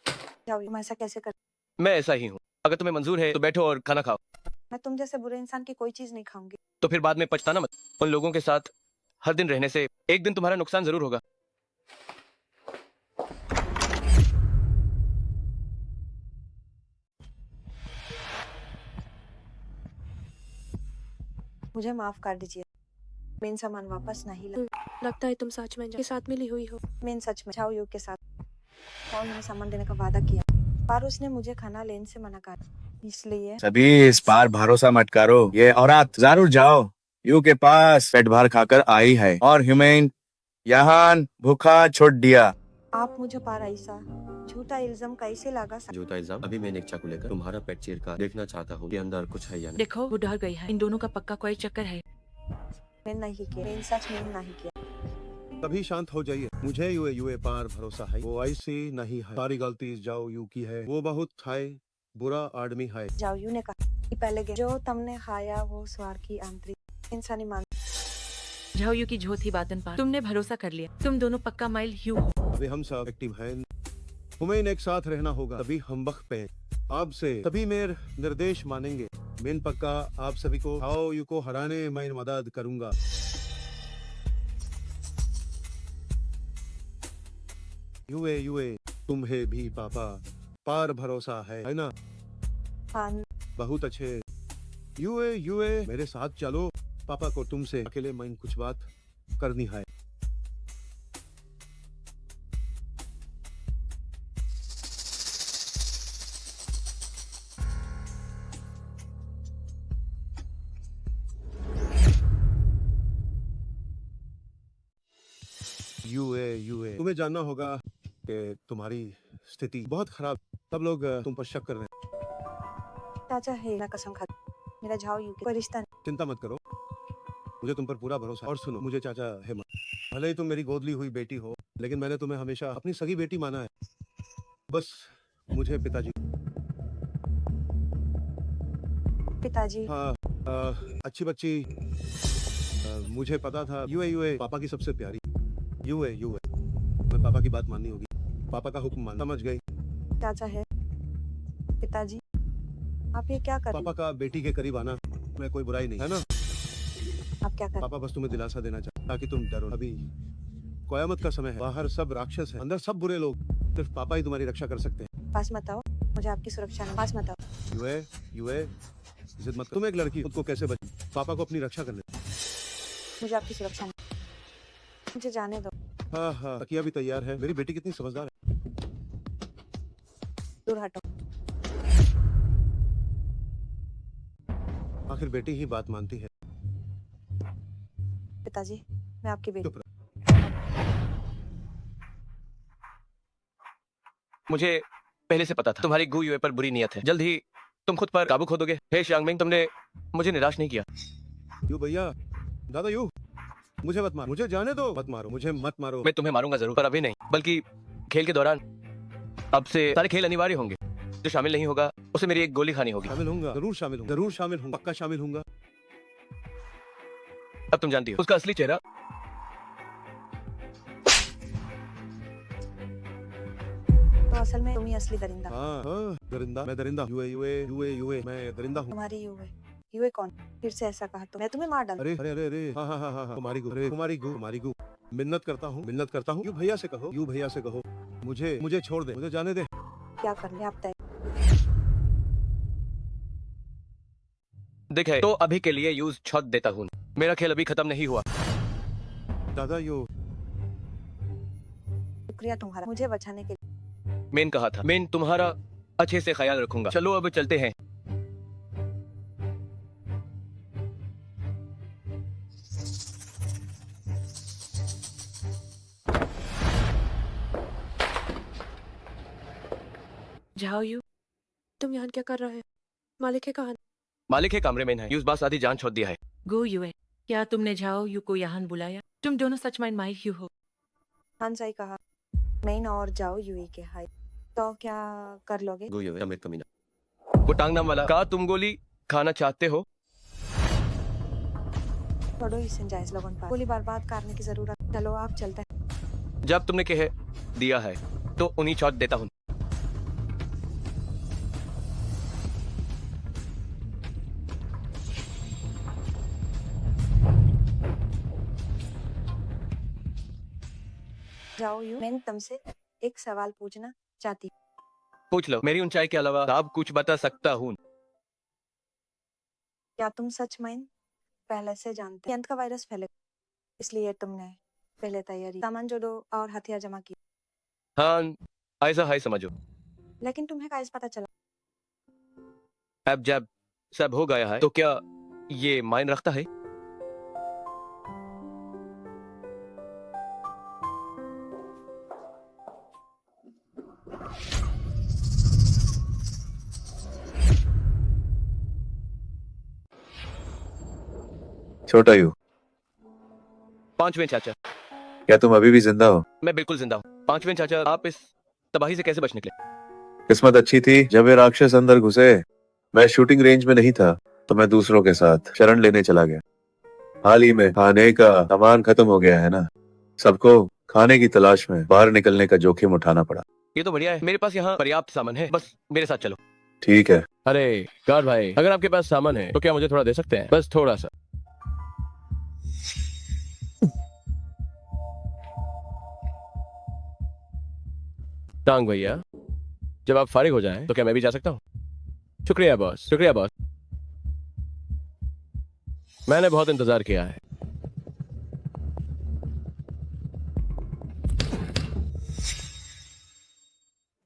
जाओ, तुम ऐसा कैसे कर? मैं ऐसा ही हूँ। अगर तुम्हें मंजूर है तो बैठो और खाना खाओ। मैं तुम जैसे बुरे इंसान की कोई चीज नहीं खाऊंगी। तो फिर बाद में पछताना मत। उन लोगों के साथ हर दिन रहने से एक दिन तुम्हारा नुकसान जरूर होगा। मुझे माफ कर दीजिए। मैं सामान वापस नहीं ला। लगता है तुम सच में के साथ मिली हुई हो। मैं सच में जाओ यू के साथ और मैंने सामान देने का वादा किया, पर उसने मुझे खाना लेने से मना कर, इसलिए सभी इस पार भरोसा मत करो। ये औरत जरूर जाओ यू के पास पेट भर खाकर आई है और ह्यूमैन यहाँ भूखा छोड़ दिया। आप मुझे पर ऐसा झूठा इल्जाम कैसे लगा सकते? जूता इल्जाम। अभी मैं एक चाकू लेकर तुम्हारा पेट चीर कर देखना चाहता हूँ कि अंदर कुछ है या नहीं। देखो वो डर गई है। इन दोनों का पक्का कोई चक्कर है। मैं नहीं किया, मैं सच में नहीं किया। तभी शांत हो जाइए। मुझे युए युए पार भरोसा है वो ऐसी नहीं है। सारी गलती जाओ यू की है। वो बहुत है बुरा आदमी है। जाओ यू ने कहा कि पहले जो तुमने खाया वो स्वार की आंतरिक इंसानी मान। झाओयू की झूठी बातन पर तुमने भरोसा कर लिया। तुम दोनों पक्का माइल ह्यू हो। अभी हम सब एक्टिव हैं। हमें एक साथ रहना होगा, तभी हम वक्त पे आपसे तभी मेरे निर्देश मानेंगे। मैं पक्का आप सभी को आओ यू को हराने मैं मदद करूंगा। युए युए तुम्हें भी पापा पार भरोसा है ना? हाँ, बहुत अच्छे। युए युए मेरे साथ चलो। पापा को तुमसे अकेले मैं कुछ बात करनी है। युए युए तुम्हें जानना होगा कि तुम्हारी स्थिति बहुत खराब। सब लोग तुम पर शक कर रहे हैं। चाचा है ना, कसम खा मेरा जाओ यू के कोई रिश्ता नहीं। चिंता मत करो, मुझे तुम पर पूरा भरोसा है। और सुनो, मुझे चाचा है मत। भले ही तुम मेरी गोद ली हुई बेटी हो, लेकिन मैंने तुम्हें हमेशा अपनी सगी बेटी माना है। बस मुझे पिताजी। पिताजी, हाँ, अच्छी बच्ची। मुझे पता था युए युए पापा की सबसे प्यारी। युए युए मैं पापा की बात माननी होगी। पापा का हुक्म मान। समझ गई? चाचा है। पिताजी, आप ये क्या कर रहे पापा का बेटी के करीब आना में कोई बुराई नहीं है ना? हैं? आप क्या कर? पापा बस तुम्हें दिलासा देना चाहते ताकि तुम डरो। अभी कयामत का समय है, बाहर सब राक्षस है, अंदर सब बुरे लोग। सिर्फ पापा ही तुम्हारी रक्षा कर सकते हैं। पास मत आओ, मुझे आपकी सुरक्षा नहीं। पास मत आओ। युए युए जिद मत। तुम एक लड़की खुद को कैसे बच? पापा को अपनी रक्षा करने। मुझे आपकी सुरक्षा नहीं। मुझे जाने दो। हाँ हाँ, तकिया भी तैयार है। मेरी बेटी कितनी समझदार है। दूर हटो। आखिर बेटी ही बात मानती है। पिताजी, मैं आपकी बेटी। चुप रहो। मुझे पहले से पता था तुम्हारी गू युए पर बुरी नीयत है। जल्द ही तुम खुद पर काबू खो दोगे। हे शांगमिंग, तुमने मुझे निराश नहीं किया। यू भैया, दादा यू, मुझे मत मारो, मुझे जाने दो, मत मारो, मुझे मत मारो। मैं तुम्हें मारूंगा जरूर, पर अभी नहीं, बल्कि खेल के दौरान। अब से सारे खेल अनिवार्य होंगे। जो शामिल नहीं होगा उसे मेरी एक गोली खानी होगी। शामिल होऊंगा, जरूर शामिल हूँ, जरूर शामिल हूँ, पक्का शामिल हूँगा। अब तुम जानती हो उसका असली चेहरा। तो असल में तुम ही असली दरिंदा। हाँ, दरिंदा, मैं दरिंदा। यूए यूए यूए यूए, मैं दरिंदा हूँ। तुम्हारी यूए कौन? फिर से ऐसा कहा तो मैं तुम्हें मार डालूं। अरे अरे अरे अरे, हाँ हाँ हाँ हाँ, कुमारी गु, अरे कुमारी गु, कुमारी गु। मिन्नत करता हूँ, मिन्नत करता हूँ। यू भैया से कहो, यू भैया से कहो, मुझे मुझे छोड़ दे, मुझे जाने दे। क्या कर ले आप तय। देखे तो अभी के लिए यूज छोड़ देता हूँ। मेरा खेल अभी खत्म नहीं हुआ। दादा यू, शुक्रिया तुम्हारा मुझे बचाने के लिए। मैंने कहा था, मैं तुम्हारा अच्छे से ख्याल रखूंगा। चलो अब चलते हैं। जाओ यू। तुम यहाँ क्या कर रहे हो? मालिक है कहाँ? मालिक है कमरे में है। यूज बास आधी जान छोड़ दिया है। गो यू है। क्या तुमने जाओ यू को यहाँ बुलाया? तुम दोनों सच माइंड माई यू हो। हाँ सही कहा। मैं और जाओ यूई के हाई। तो क्या कर लोगे? गो ये अमित कमीना। वो टांग नाम वाला, कहा तुम गोली खाना चाहते हो? छोड़ो इस जायज लोगों पर गोली बर्बाद करने की जरूरत। चलो आप चलते हैं। जब तुमने कह दिया है तो उन्हीं छोड़ देता हूँ। जाओ यू, मैं तुमसे एक सवाल पूछना चाहती हूँ। पूछ लो। मेरी ऊंचाई के अलावा आप कुछ बता सकता हूँ। क्या तुम सच माइंड पहले से जानते अंत का वायरस फैले, इसलिए तुमने पहले तैयारी सामान जोड़ो और हथियार जमा किए। हाँ, ऐसा है समझो। लेकिन तुम्हें कैसे पता चला? अब जब सब हो गया है तो क्या ये मायने रखता है? छोटा यू, पांचवें चाचा। क्या तुम अभी भी जिंदा हो? मैं बिल्कुल जिंदा हूँ। पांचवें चाचा, आप इस तबाही से कैसे बच निकले? किस्मत अच्छी थी, जब ये राक्षस अंदर घुसे मैं शूटिंग रेंज में नहीं था, तो मैं दूसरों के साथ शरण लेने चला गया। हाल ही में खाने का सामान खत्म हो गया है ना, सबको खाने की तलाश में बाहर निकलने का जोखिम उठाना पड़ा। ये तो बढ़िया है, मेरे पास यहाँ पर्याप्त सामान है, बस मेरे साथ चलो। ठीक है। अरे गार्ड भाई, अगर आपके पास सामान है तो क्या मुझे थोड़ा दे सकते हैं? बस थोड़ा सा। टांग भैया, जब आप फारिग हो जाएं तो क्या मैं भी जा सकता हूँ? शुक्रिया बॉस, शुक्रिया बॉस। मैंने बहुत इंतजार किया है।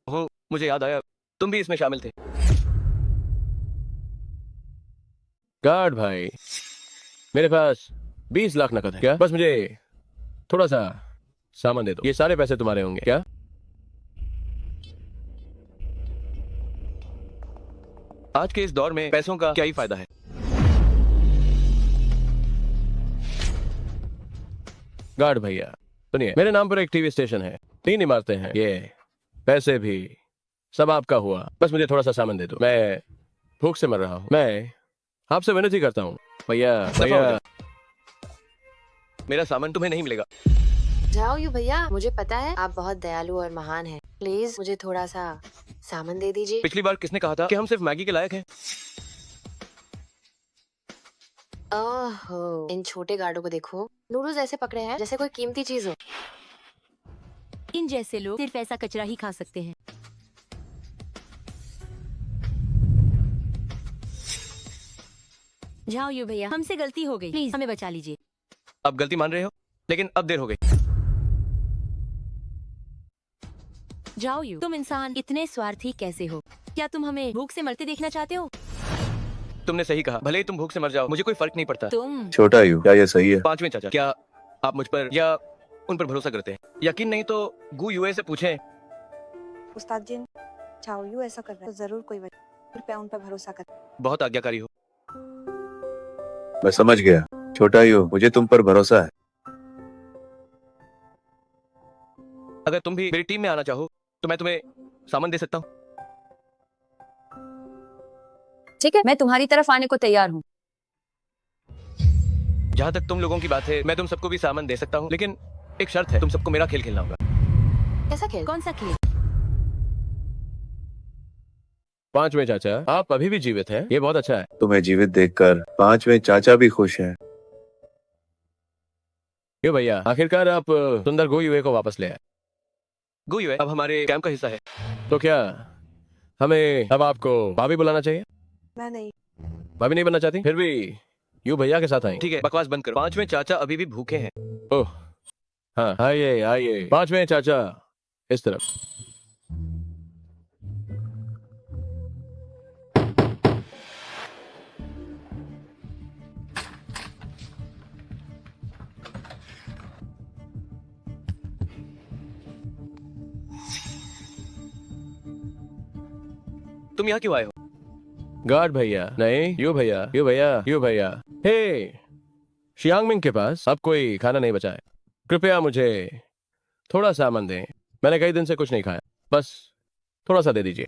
हो, मुझे याद आया, तुम भी इसमें शामिल थे। गार्ड भाई, मेरे पास 20 लाख नकद है। क्या? बस मुझे थोड़ा सा सामान दे दो, ये सारे पैसे तुम्हारे होंगे। क्या? आज के इस दौर में पैसों का क्या ही फायदा है? गार्ड भैया सुनिए, मेरे नाम पर एक टीवी स्टेशन है, 3 इमारतें हैं, ये पैसे भी सब आपका हुआ। बस मुझे थोड़ा सा सामान दे दो, मैं भूख से मर रहा हूँ। मैं आपसे विनती करता हूँ भैया, भैया मेरा सामान तुम्हें नहीं मिलेगा। जाओ यू भैया, मुझे पता है आप बहुत दयालु और महान हैं। प्लीज मुझे थोड़ा सा सामान दे दीजिए। पिछली बार किसने कहा था कि हम सिर्फ मैगी के लायक हैं? ओहो, इन छोटे गार्डों को देखो, नूडल्स ऐसे पकड़े हैं जैसे कोई कीमती चीज हो। इन जैसे लोग सिर्फ ऐसा कचरा ही खा सकते हैं। जाओ यू भैया, हमसे गलती हो गई, प्लीज हमें बचा लीजिए। अब गलती मान रहे हो, लेकिन अब देर हो गई। जाओ यू, तुम इंसान इतने स्वार्थी कैसे हो? क्या तुम हमें भूख से मरते देखना चाहते हो? तुमने सही कहा, भले ही तुम भूख से मर जाओ, मुझे कोई फर्क नहीं पड़ता। तुम छोटा यू, क्या ये सही है? पांचवें चाचा, क्या आप मुझ पर या उन पर भरोसा करते हैं? यकीन नहीं तो गू यूए से पूछें। उस्ताद जी, जाओ यू ऐसा कर रहा है तो जरूर कोई वजह। कृपया उन पर भरोसा कर। बहुत आज्ञाकारी हो। मैं समझ गया। छोटा यू, मुझे तुम पर भरोसा है। अगर तुम भी मेरी टीम में आना चाहो तो मैं तुम्हें सामान दे सकता हूँ। ठीक है, मैं तुम्हारी तरफ आने को तैयार हूँ। जहाँ तक तुम लोगों की बात है, मैं तुम सबको भी सामान दे सकता हूँ, लेकिन एक शर्त है, तुम सबको मेरा खेल खेलना होगा। कैसा खेल? कौन सा खेल? 5वें चाचा, आप अभी भी जीवित हैं, ये बहुत अच्छा है। तुम्हें जीवित देखकर 5वें चाचा भी खुश हैं। क्यों भैया, आखिरकार आप सुंदर गो युए को वापस ले आए। गो युए अब हमारे कैंप का हिस्सा है, तो क्या हमें अब आपको भाभी बुलाना चाहिए? मैं नहीं। भाभी नहीं बनना चाहती? फिर भी यू भैया के साथ आई। ठीक है, बकवास बंद करो। 5वें चाचा अभी भी भूखे हैं। ओह हाँ, आइए आइए। 5वें चाचा इस तरफ। तुम यहाँ क्यों आए हो? गार्ड भैया, नहीं, यू भैया, यू भैया, यू भैया। हे, शियांगमिंग के पास अब कोई खाना नहीं बचा है। कृपया मुझे थोड़ा सामान दें। मैंने कई दिन से कुछ नहीं खाया, बस थोड़ा सा दे दीजिए।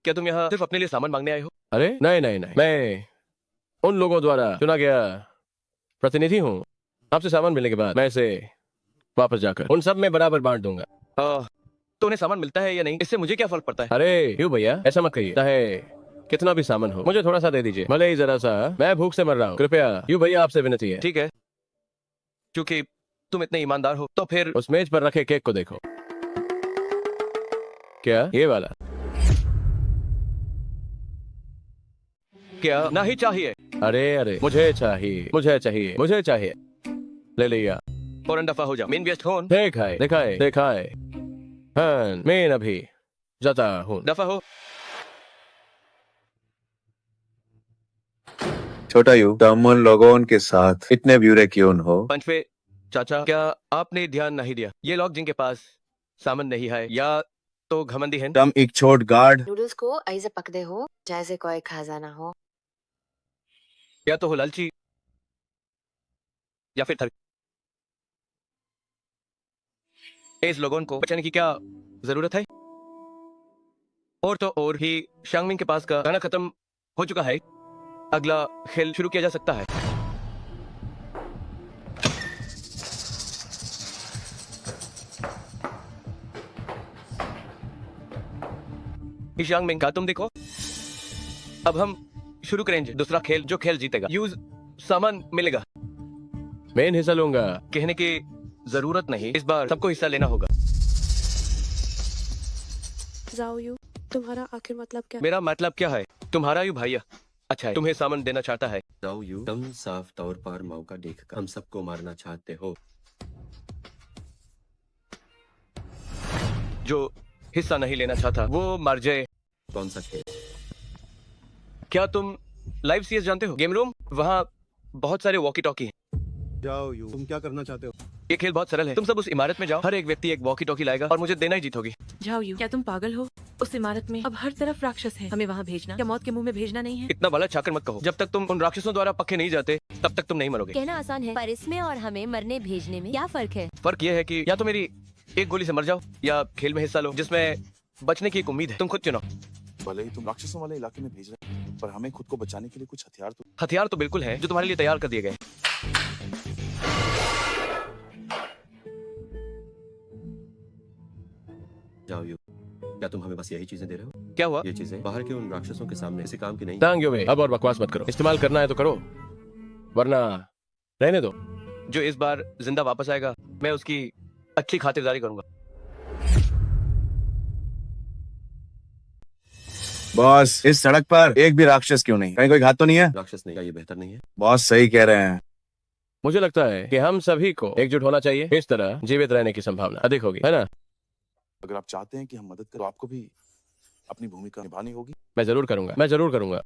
क्या तुम यहाँ सिर्फ अपने लिए सामान मांगने आए हो? अरे नहीं नहीं नहीं, मैं उन लोगों द्वारा चुना गया प्रतिनिधि हूँ। आपसे सामान मिलने के बाद मैं इसे वापस जाकर उन सब में बराबर बांट दूंगा। तो उन्हें सामान मिलता है या नहीं, इससे मुझे क्या फर्क पड़ता है? अरे क्यों भैया, ऐसा मत कहिए। चाहे कितना भी सामान हो, मुझे थोड़ा सा दे दीजिए, भले ही जरा सा। मैं भूख से मर रहा हूँ। कृपया यू भैया, आपसे विनती है। ठीक है, क्योंकि तुम इतने ईमानदार हो तो फिर उस मेज पर रखे केक को देखो। क्या ये वाला? क्या नहीं चाहिए? अरे अरे, मुझे चाहिए, मुझे चाहिए, मुझे चाहिए। ले लिया। फौरन दफा हो जाओ। मेन व्यस्त हो। दिखाए दिखाए दिखाए। हाँ, मैं अभी जाता हूँ। दफा हो। छोटा यू, तुम उन लोगों के साथ इतने ब्यूरे क्यों हो? 5वें चाचा, क्या आपने ध्यान नहीं दिया? ये लोग जिनके पास सामान नहीं है या तो घमंडी हैं। तुम एक छोट गार्ड, नूडल्स को ऐसे पकड़े हो जैसे कोई खजाना हो। या तो हो लालची या फिर थर। इस लोगों को बचाने की क्या जरूरत है? और तो और ही शांगमिंग के पास का खाना खत्म हो चुका है। अगला खेल शुरू किया जा सकता है। शांगमिंग का तुम देखो, अब हम शुरू करेंगे दूसरा खेल। जो खेल जीतेगा यूज सामान मिलेगा। मैं हिस्सा लूंगा, कहने की जरूरत नहीं। इस बार सबको हिस्सा लेना होगा। जाओ यू, तुम्हारा आखिर मतलब क्या? मेरा मतलब क्या है? तुम्हारा यू भैया अच्छा है, तुम्हें सामान देना चाहता है। जाओ यू, तुम साफ तौर पर मौका देखकर हम सबको मारना चाहते हो। जो हिस्सा नहीं लेना चाहता वो मर जाए। कौन सा खेल? क्या तुम लाइव सीएस जानते हो? गेम रूम, वहाँ बहुत सारे वॉकी टॉकी हैं। जाओ यू, तुम क्या करना चाहते हो? ये खेल बहुत सरल है। तुम सब उस इमारत में जाओ, हर एक व्यक्ति एक वॉकी टॉकी लाएगा और मुझे देना ही जीतोगी। जाओ यू, क्या तुम पागल हो? उस इमारत में अब हर तरफ राक्षस है, हमें वहाँ भेजना क्या मौत के मुंह में भेजना नहीं है? इतना भला चाकर मत कहो। जब तक तुम उन राक्षसों द्वारा पक्के नहीं जाते तब तक तुम नहीं मरोगे। कहना आसान है, पर इसमें और हमें मरने भेजने में क्या फर्क है? फर्क ये है कि या तो मेरी एक गोली से मर जाओ या खेल में हिस्सा लो जिसमें बचने की एक उम्मीद है। तुम खुद चुनो। भले ही तुम राक्षसों वाले इलाके में भेज रहे हो, पर हमें खुद को बचाने के लिए कुछ हथियार तो बिल्कुल है जो तुम्हारे लिए तैयार कर दिए गए। जाओ यू, क्या तुम हमें बस यही चीजें दे रहे हो? क्या हुआ? ये चीजें बाहर के उन राक्षसों के सामने किसी काम की नहीं। तांग यो, अब और बकवास मत करो। इस्तेमाल करना है तो करो, वरना रहने दो। जो इस बार जिंदा वापस आएगा मैं उसकी अच्छी खातिरदारी करूंगा। बॉस, इस सड़क पर एक भी राक्षस क्यों नहीं? कहीं कोई घात तो नहीं है? राक्षस नहीं, क्या ये बेहतर नहीं है? बॉस सही कह रहे हैं। मुझे लगता है कि हम सभी को एकजुट होना चाहिए। इस तरह जीवित रहने की संभावना अधिक होगी, है ना? अगर आप चाहते हैं कि हम मदद करें तो आपको भी अपनी भूमिका निभानी होगी। मैं जरूर करूंगा, मैं जरूर करूंगा।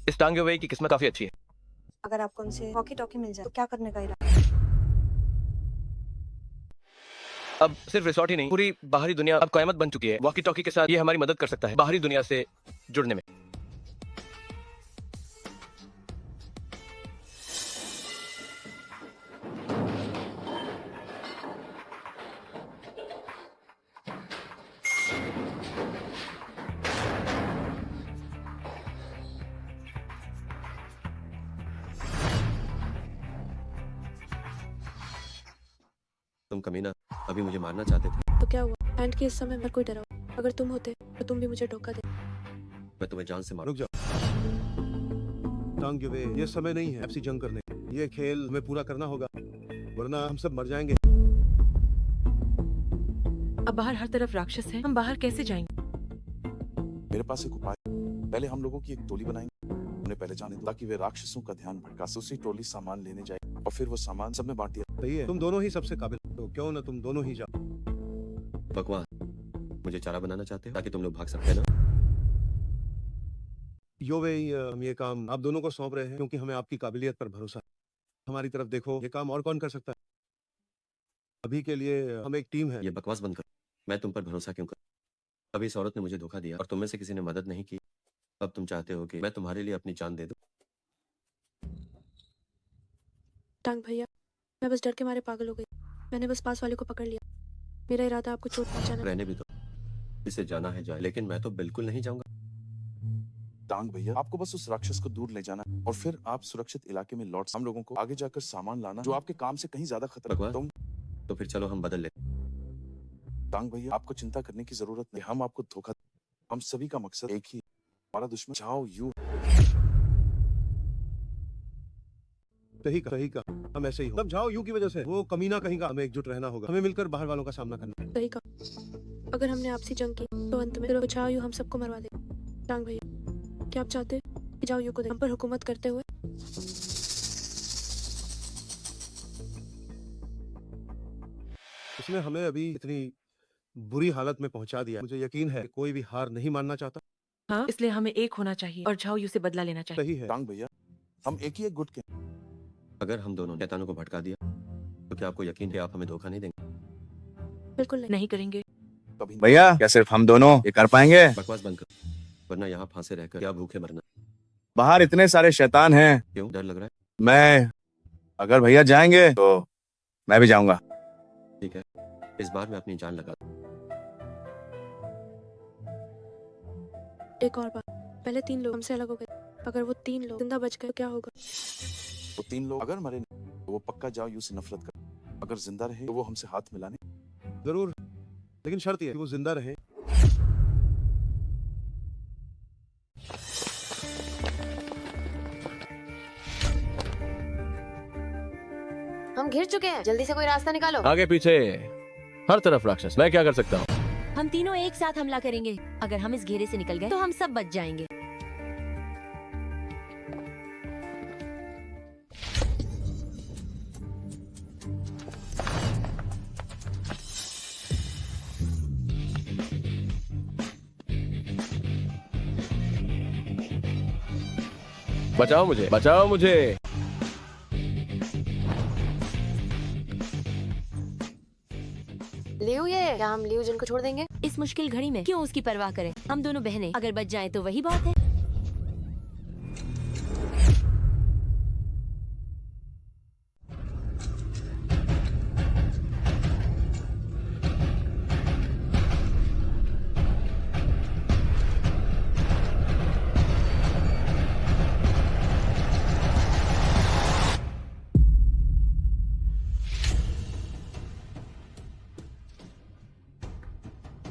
इस टांगे हुए की किस्मत काफी अच्छी है। अगर आपको उनसे वॉकी टॉकी मिल जाए तो क्या करने का इरादा? अब सिर्फ रिसोर्ट ही नहीं, पूरी बाहरी दुनिया अब क़यामत बन चुकी है। वॉकी टॉकी के साथ ये हमारी मदद कर सकता है बाहरी दुनिया से जुड़ने में। तुम कमीना अभी मुझे मारना चाहते थे। तो क्या हुआ? एंड के इस समय हर कोई डरा हुआ। अगर तुम होते तो तुम भी मुझे धोखा दे। मैं तुम्हें जान से मारूं। रुक जाओ टांग युवे, ये समय नहीं है आपसी जंग करने का। ये खेल हमें पूरा करना होगा वरना हम सब मर जाएंगे। अब बाहर हर तरफ राक्षस हैं, हम बाहर कैसे जाएंगे? मेरे पास एक उपाय है। पहले हम लोगों की एक टोली बनाएंगे, उन्हें पहले जाने दो ताकि वे राक्षसों का ध्यान भटका। दूसरी टोली सामान लेने जाए और फिर वो सामान सब में बांट दिया। सही है, तुम दोनों ही सबसे काबिल हो, तो क्यों ना तुम दोनों ही जाओ। बकवास। मुझे चारा बनाना चाहते हो ताकि तुम लोग भाग सकते हैं ना? योवे, हम ये काम आप दोनों को सौंप रहे हैं क्योंकि हमें आपकी काबिलियत पर भरोसा है। हमारी तरफ देखो, ये काम और कौन कर सकता है? अभी के लिए हम एक टीम है। ये बकवास बंद करो। मैं तुम पर भरोसा क्यों करूं? अभी इस औरत ने मुझे धोखा दिया और तुम में से किसी ने मदद नहीं की। अब तुम चाहते हो कि मैं तुम्हारे लिए अपनी जान दे दूं? टांग भैया, मैं बस डर के मारे पागल हो गई। मैंने बस पास वाले को पकड़ लिया। मेरा इरादा आपको चोट पहुंचाना। रहने भी दो, इसे जाना है जाए, लेकिन मैं तो बिल्कुल नहीं जाऊंगा। टांग भैया, आपको बस उस राक्षस को दूर ले जाना है और फिर आप सुरक्षित इलाके में लौट। हम लोगों को आगे जाकर सामान लाना जो आपके काम से कहीं ज्यादा खतरा। बकवास। तुम तो फिर चलो हम बदल ले। टांग भैया, आपको चिंता करने की जरूरत नहीं। हम आपको धोखा, हम सभी का मकसद एक ही, हमारा दुश्मन चाओ यू। सही का हम ऐसे ही हो। तब जाओ यू की वजह से वो कमीना कहीं का। हमें एकजुट रहना होगा, हमें मिलकर बाहर वालों का सामना करना। सही कहा। अगर हमने आपसी जंग की तो अंत में फिर चाओ यू हम सबको मरवा दे। टांग भैया, क्या आप चाहते हैं कि जाओ यू को हम पर हुकूमत करते हुए? उसने हमें अभी इतनी बुरी हालत में पहुंचा दिया। मुझे यकीन है कि कोई भी हार नहीं मानना चाहता। हाँ, इसलिए हमें एक होना चाहिए और झाओ यू से बदला लेना चाहिए। सही है। टांग भैया, हम एक ही एक गुट के। अगर हम दोनों शैतानों को भटका दिया तो क्या आपको यकीन है आप हमें धोखा नहीं देंगे? बिल्कुल नहीं। नहीं करेंगे। कभी भैया, क्या सिर्फ हम दोनों ये कर पाएंगे? बकवास बंद कर, वरना यहाँ फांसे रहकर क्या भूखे मरना। बाहर इतने सारे शैतान हैं। क्यों डर लग रहा है? मैं अगर भैया जाएंगे तो मैं भी जाऊंगा। ठीक है, इस बार मैं अपनी जान लगा दूं। एक और बात, पहले 3 लोग हमसे अलग हो गए। अगर वो 3 लोग जिंदा बच गए तो क्या होगा? वो 3 लोग अगर मरे नहीं तो वो पक्का जाओ यू से नफरत कर। अगर जिंदा रहे तो वो हमसे हाथ मिलाने। जरूर, लेकिन शर्त ये है कि वो जिंदा रहे। हम घिर चुके हैं, जल्दी से कोई रास्ता निकालो। आगे पीछे हर तरफ राक्षस, मैं क्या कर सकता हूँ? हम तीनों एक साथ हमला करेंगे। अगर हम इस घेरे से निकल गए तो हम सब बच जाएंगे। बचाओ मुझे, बचाओ मुझे। लियो, ये क्या हम लियो जिनको छोड़ देंगे? इस मुश्किल घड़ी में क्यों उसकी परवाह करें? हम दोनों बहनें, अगर बच जाएं तो वही बहुत है।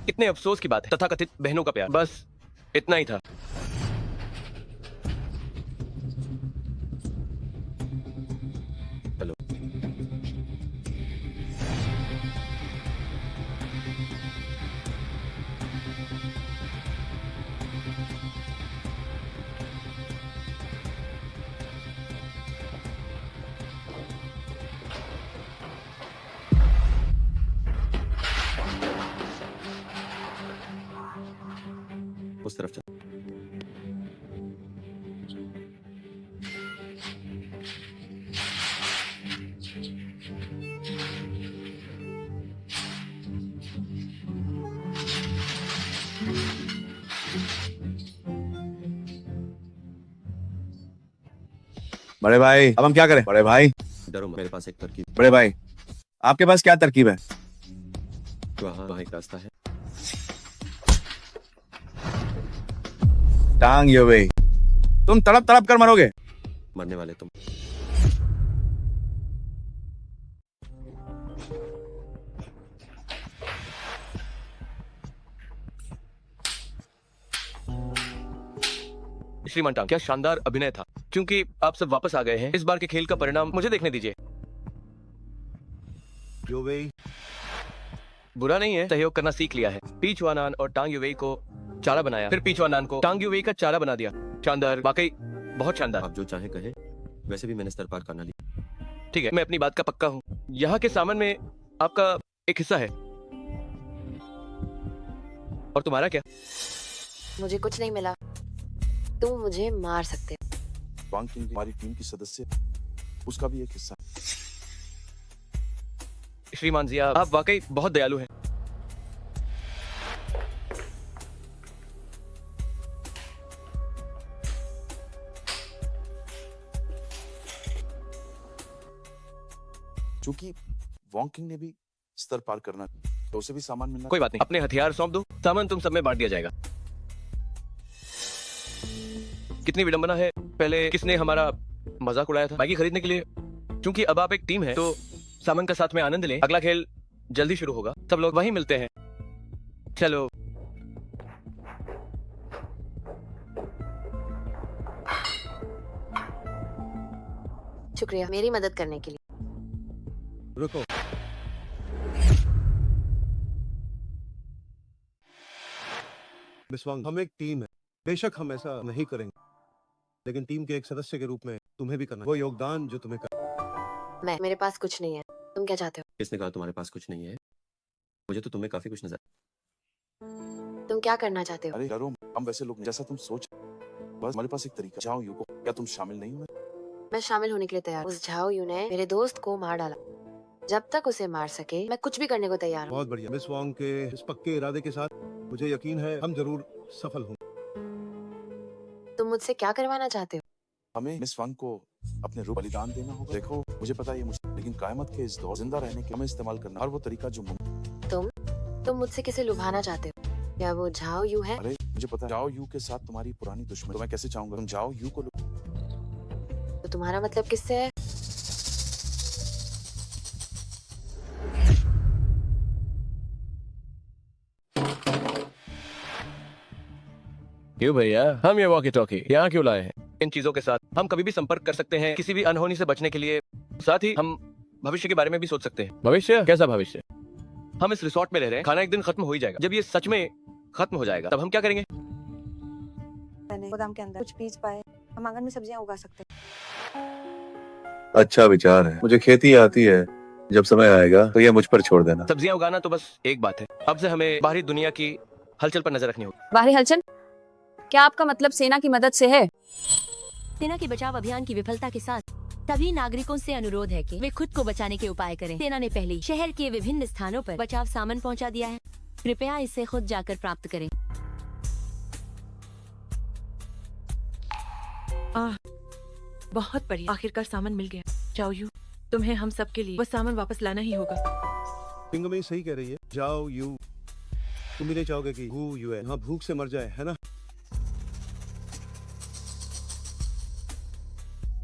कितने अफसोस की बात है, तथाकथित बहनों का प्यार, बस इतना ही था। चलो। उस तरफ चल। बड़े भाई अब हम क्या करें? बड़े भाई, डरो मत, मेरे पास एक तरकीब। बड़े भाई आपके पास क्या तरकीब है? वहाँ वहाँ एक रास्ता है। टांग यो भाई, तुम तड़प तड़प कर मरोगे। मरने वाले तुम। श्रीमान टांग, क्या शानदार अभिनय था। क्योंकि आप सब वापस आ गए हैं, इस बार के खेल का परिणाम मुझे देखने दीजिए। युवे, बुरा नहीं है, सहयोग करना सीख लिया है। पीच वानान और टांग युवेई को चारा बनाया, फिर पीच वानान को टांग युवेई का चारा बना दिया। शानदार, वाकई बहुत शानदार। आप जो चाहे कहे, वैसे भी मैंने स्तर पार करना लिया। ठीक है, मैं अपनी बात का पक्का हूँ। यहाँ के सामान में आपका एक हिस्सा है। और तुम्हारा क्या? मुझे कुछ नहीं मिला। तुम मुझे मार सकते हो। वांग किंग हमारी टीम की सदस्य, उसका भी एक हिस्सा। श्रीमान जिया, आप वाकई बहुत दयालु हैं। चूंकि वांग किंग ने भी स्तर पार करना, तो उसे भी सामान मिलना। कोई बात नहीं, अपने हथियार सौंप दो, सामान तुम सब में बांट दिया जाएगा। कितनी विडंबना है, पहले किसने हमारा मजाक उड़ाया था बाइक खरीदने के लिए। क्योंकि अब आप एक टीम है, तो सामान का साथ में आनंद लें। अगला खेल जल्दी शुरू होगा, सब लोग वहीं मिलते हैं। चलो। शुक्रिया मेरी मदद करने के लिए। रुको। मिस वांग, हम एक टीम है। बेशक हम ऐसा नहीं करेंगे, लेकिन टीम के एक सदस्य के रूप में तुम्हें भी करना है वो योगदान जो तुम्हें मैं, मेरे पास कुछ नहीं है। तुम क्या चाहते हो? किसने कहा तुम्हारे पास कुछ नहीं है? मुझे तो तुम्हें काफी कुछ नजर। तुम क्या करना चाहते हो? अरे डरो मत, हम वैसे लोग नहीं, जैसा तुम सोच। बस हमारे पास एक तरीका। जाओ युको, क्या तुम शामिल नहीं हुए? मैं शामिल होने के लिए तैयार। उस झाओ यू ने मेरे दोस्त को मार डाला। जब तक उसे मार सके, मैं कुछ भी करने को तैयार हूँ। बहुत बढ़िया। मिस वांग के इस पक्के इरादे के साथ मुझे यकीन है हम जरूर सफल होंगे। तुम मुझसे क्या करवाना चाहते हो? हमें मिस वांग को अपने रूप बलिदान देना होगा। देखो मुझे पता है ये मुश्किल, लेकिन कायमत के इस दौर जिंदा रहने के हमें इस्तेमाल करना और वो तरीका जो तुम मुझसे किसे लुभाना चाहते हो? क्या वो झाओ यू है? अरे मुझे पता है जाओ यू के साथ तुम्हारी पुरानी दुश्मनी, तो मैं कैसे चाहूंगा तुम जाओ यू को। तो तुम्हारा मतलब किससे है? क्यों भैया, हम ये वॉकी टॉकी यहाँ क्यों लाए हैं? इन चीजों के साथ हम कभी भी संपर्क कर सकते हैं, किसी भी अनहोनी से बचने के लिए। साथ ही हम भविष्य के बारे में भी सोच सकते हैं। भविष्य? कैसा भविष्य? हम इस रिसोर्ट में रह रहे हैं, खाना एक दिन खत्म हो ही जाएगा। जब ये सच में खत्म हो जाएगा, तब हम क्या करेंगे? मैंने गोदाम के अंदर कुछ बीज पाए, हम आंगन में सब्जियां उगा सकते हैं। अच्छा विचार है। मुझे खेती आती है, जब समय आएगा तो ये मुझ पर छोड़ देना। सब्जियां उगाना तो बस एक बात है, अब से हमें बाहरी दुनिया की हलचल पर नजर रखनी होगी। बाहरी हलचल? क्या आपका मतलब सेना की मदद से है? सेना के बचाव अभियान की विफलता के साथ सभी नागरिकों से अनुरोध है कि वे खुद को बचाने के उपाय करें। सेना ने पहले ही शहर के विभिन्न स्थानों पर बचाव सामान पहुंचा दिया है। कृपया इसे खुद जाकर प्राप्त करें। बहुत बढ़िया, आखिरकार सामान मिल गया। जाओ यू, तुम्हें हम सब के लिए वो सामान वापस लाना ही होगा। पिंगमई सही कह रही है। जाओ यू, तुम भी नहीं चाहोगे कि हु यू है यहाँ भूख से मर जाए, है ना?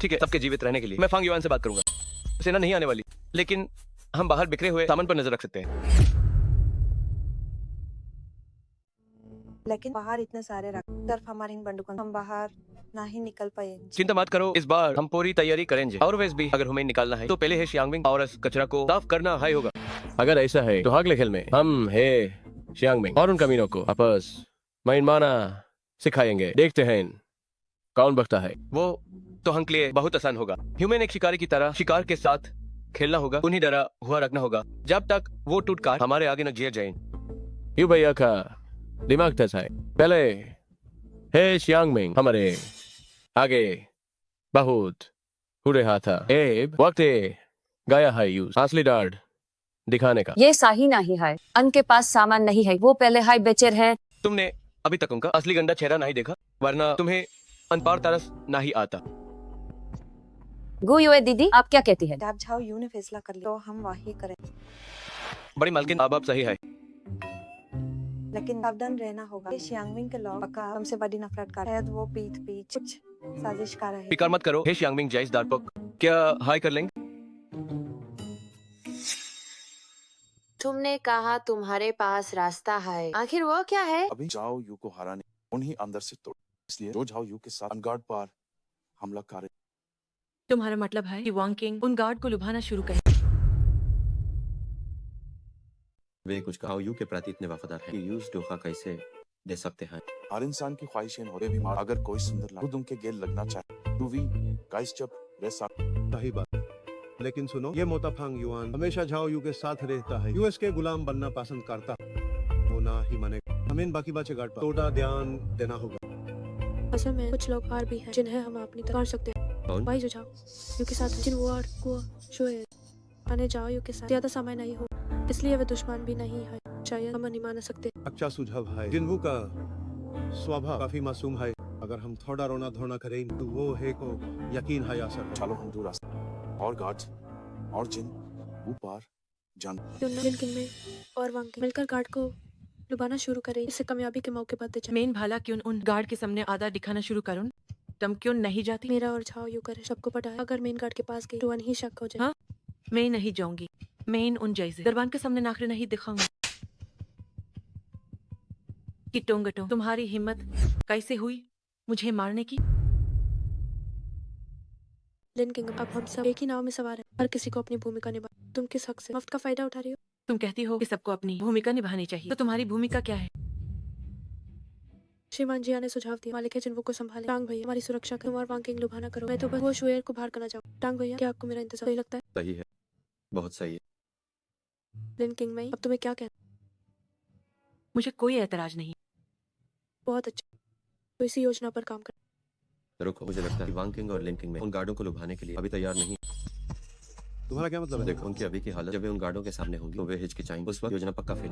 ठीक है, सबके जीवित रहने के लिए मैं फांग युआन से बात करूंगा। सेना नहीं आने वाली, लेकिन हम बाहर बिखरे हुए सामान पर नजर रख सकते हैं। लेकिन बाहर इतने सारे रख, सिर्फ हमारे इन बंदूकों हम बाहर ना ही निकल पाए। चिंता मत करो, इस बार हम पूरी तैयारी करेंगे। और वैसे भी अगर हमें निकालना है तो पहले है शियांगमिंग और इस कचरा को साफ करना हाई होगा। अगर ऐसा है तो अगले खेल में हम है शियांगमिंग और उन कमीनों को आपस माना सिखाएंगे। देखते हैं कौन बचता है। वो तो हम के लिए बहुत आसान होगा। ह्यूमन एक शिकारी की तरह शिकार के साथ खेलना होगा, उन्हीं डरा हुआ रखना होगा जब तक वो टूट कर हमारे आगे न गिर जाए। यू भैया का दिमाग कैसा है? पहले है शियांगमिंग हमारे आगे बहुत हो रहा था। वक्त गाया है यूज असली डार्ड दिखाने का। ये सही नहीं है, उनके पास सामान नहीं है। वो पहले हाई बेचर है। तुमने अभी तक उनका असली गंदा चेहरा नहीं देखा, वरना तुम्हें अनपार तरस नहीं आता। गो युए दीदी, आप क्या कहती है? जब झाओ यू ने फैसला कर लिया तो हम वही करें, बड़ी मालकिन अब सही है। लेकिन सावधान रहना होगा। ये शियांगमिंग के लोग पक्का हमसे बड़ी नफरत कर रहे हैं। शायद वो पीठ पीछे कुछ साजिश कर रहे हैं। फिक्र मत करो, हे शियांगमिंग जाइस दारपोक, क्या हाई कर लेंगे? तुमने कहा तुम्हारे पास रास्ता है, आखिर वो क्या है? अभी जाओ यू को हराने उन्हीं अंदर से तोड़, इसलिए जो जाओ यू के साथ अनगार्ड पर हमला कर रहे। तुम्हारा मतलब है कि वांग किंग उन गार्ड को लुभाना शुरू करे? वे कुछ कहा यू के प्रति इतने वफादार है कि यूज धोखा कैसे दे सकते हैं? हर इंसान की ख्वाहिशें होते भी मार, अगर कोई सुंदर खुद उनके गेल लगना चाहे तो वी गाइस जब वे साथ। सही बात। लेकिन सुनो, ये मोताफांग युआन हमेशा झाओ यू के साथ रहता है। यूएस के गुलाम बनना पसंद करता वो ना ही मानेगा। हमें इन बाकी बाचे गार्ड पर थोड़ा ध्यान देना होगा। असल में कुछ लोग और भी हैं जिन्हें हम अपनी तरह कर सकते हैं। कौन? भाई जो जाओ यू के साथ जिन वार को शोए आने जाओ यू के साथ ज्यादा समय नहीं हो, इसलिए वे दुश्मन भी नहीं है। शायद हम नहीं मान सकते। अच्छा सुझाव है। जिन्हू का स्वभाव काफी मासूम है। अगर हम थोड़ा रोना धोना करें तो वो है को यकीन है असर। चलो हम दूर रास्ते और गार्ड्स और जिन वो पार जान। जिन किंग में और वांग किंग मिलकर गार्ड को लुभाना शुरू करें। इससे कामयाबी के मौके पाते चले। मेन भाला क्यों उन गार्ड के सामने आधा दिखाना शुरू करूं? तुम क्यों नहीं जाती? मेरा और झाओ यू करे सबको पता है। अगर मेन गार्ड के पास गई तो ही शक हो जाए। हाँ? मैं नहीं जाऊंगी। मैं इन उन जैसे दरबान के सामने नाखरे नहीं दिखाऊंगी। कि टोंगटो तुम्हारी हिम्मत कैसे हुई मुझे मारने की? लिन किंग, अब हम सब एक ही नाव में सवार हैं। हर किसी को अपनी भूमिका निभा। तुम किस हक से मुफ्त का फायदा उठा रही हो? तुम कहती हो कि सबको अपनी भूमिका निभानी चाहिए, तो तुम्हारी भूमिका क्या है? श्रीमान जिया ने सुझाव दिया मालिक है जिन्हों को संभाले। टांग भैया हमारी सुरक्षा करो और वांग किंग लुभाना करो। मैं तो बस वो शुएर को बाहर करना चाहूँ। टांग भैया, क्या आपको मेरा इंतजार सही लगता है? सही है, बहुत सही है। लिन किंग में अब तुम्हें क्या कहना? मुझे कोई ऐतराज नहीं। बहुत अच्छा, तो इसी योजना पर काम कर। रुको, मुझे लगता है कि वांग किंग और लिन किंग में उन गार्डों को लुभाने के लिए अभी तैयार नहीं। तुम्हारा क्या मतलब है? देखो उनकी अभी की हालत, जब वे उन गार्डों के सामने होंगी तो वे हिचकिचाएंगे। उस वक्त योजना पक्का फेल।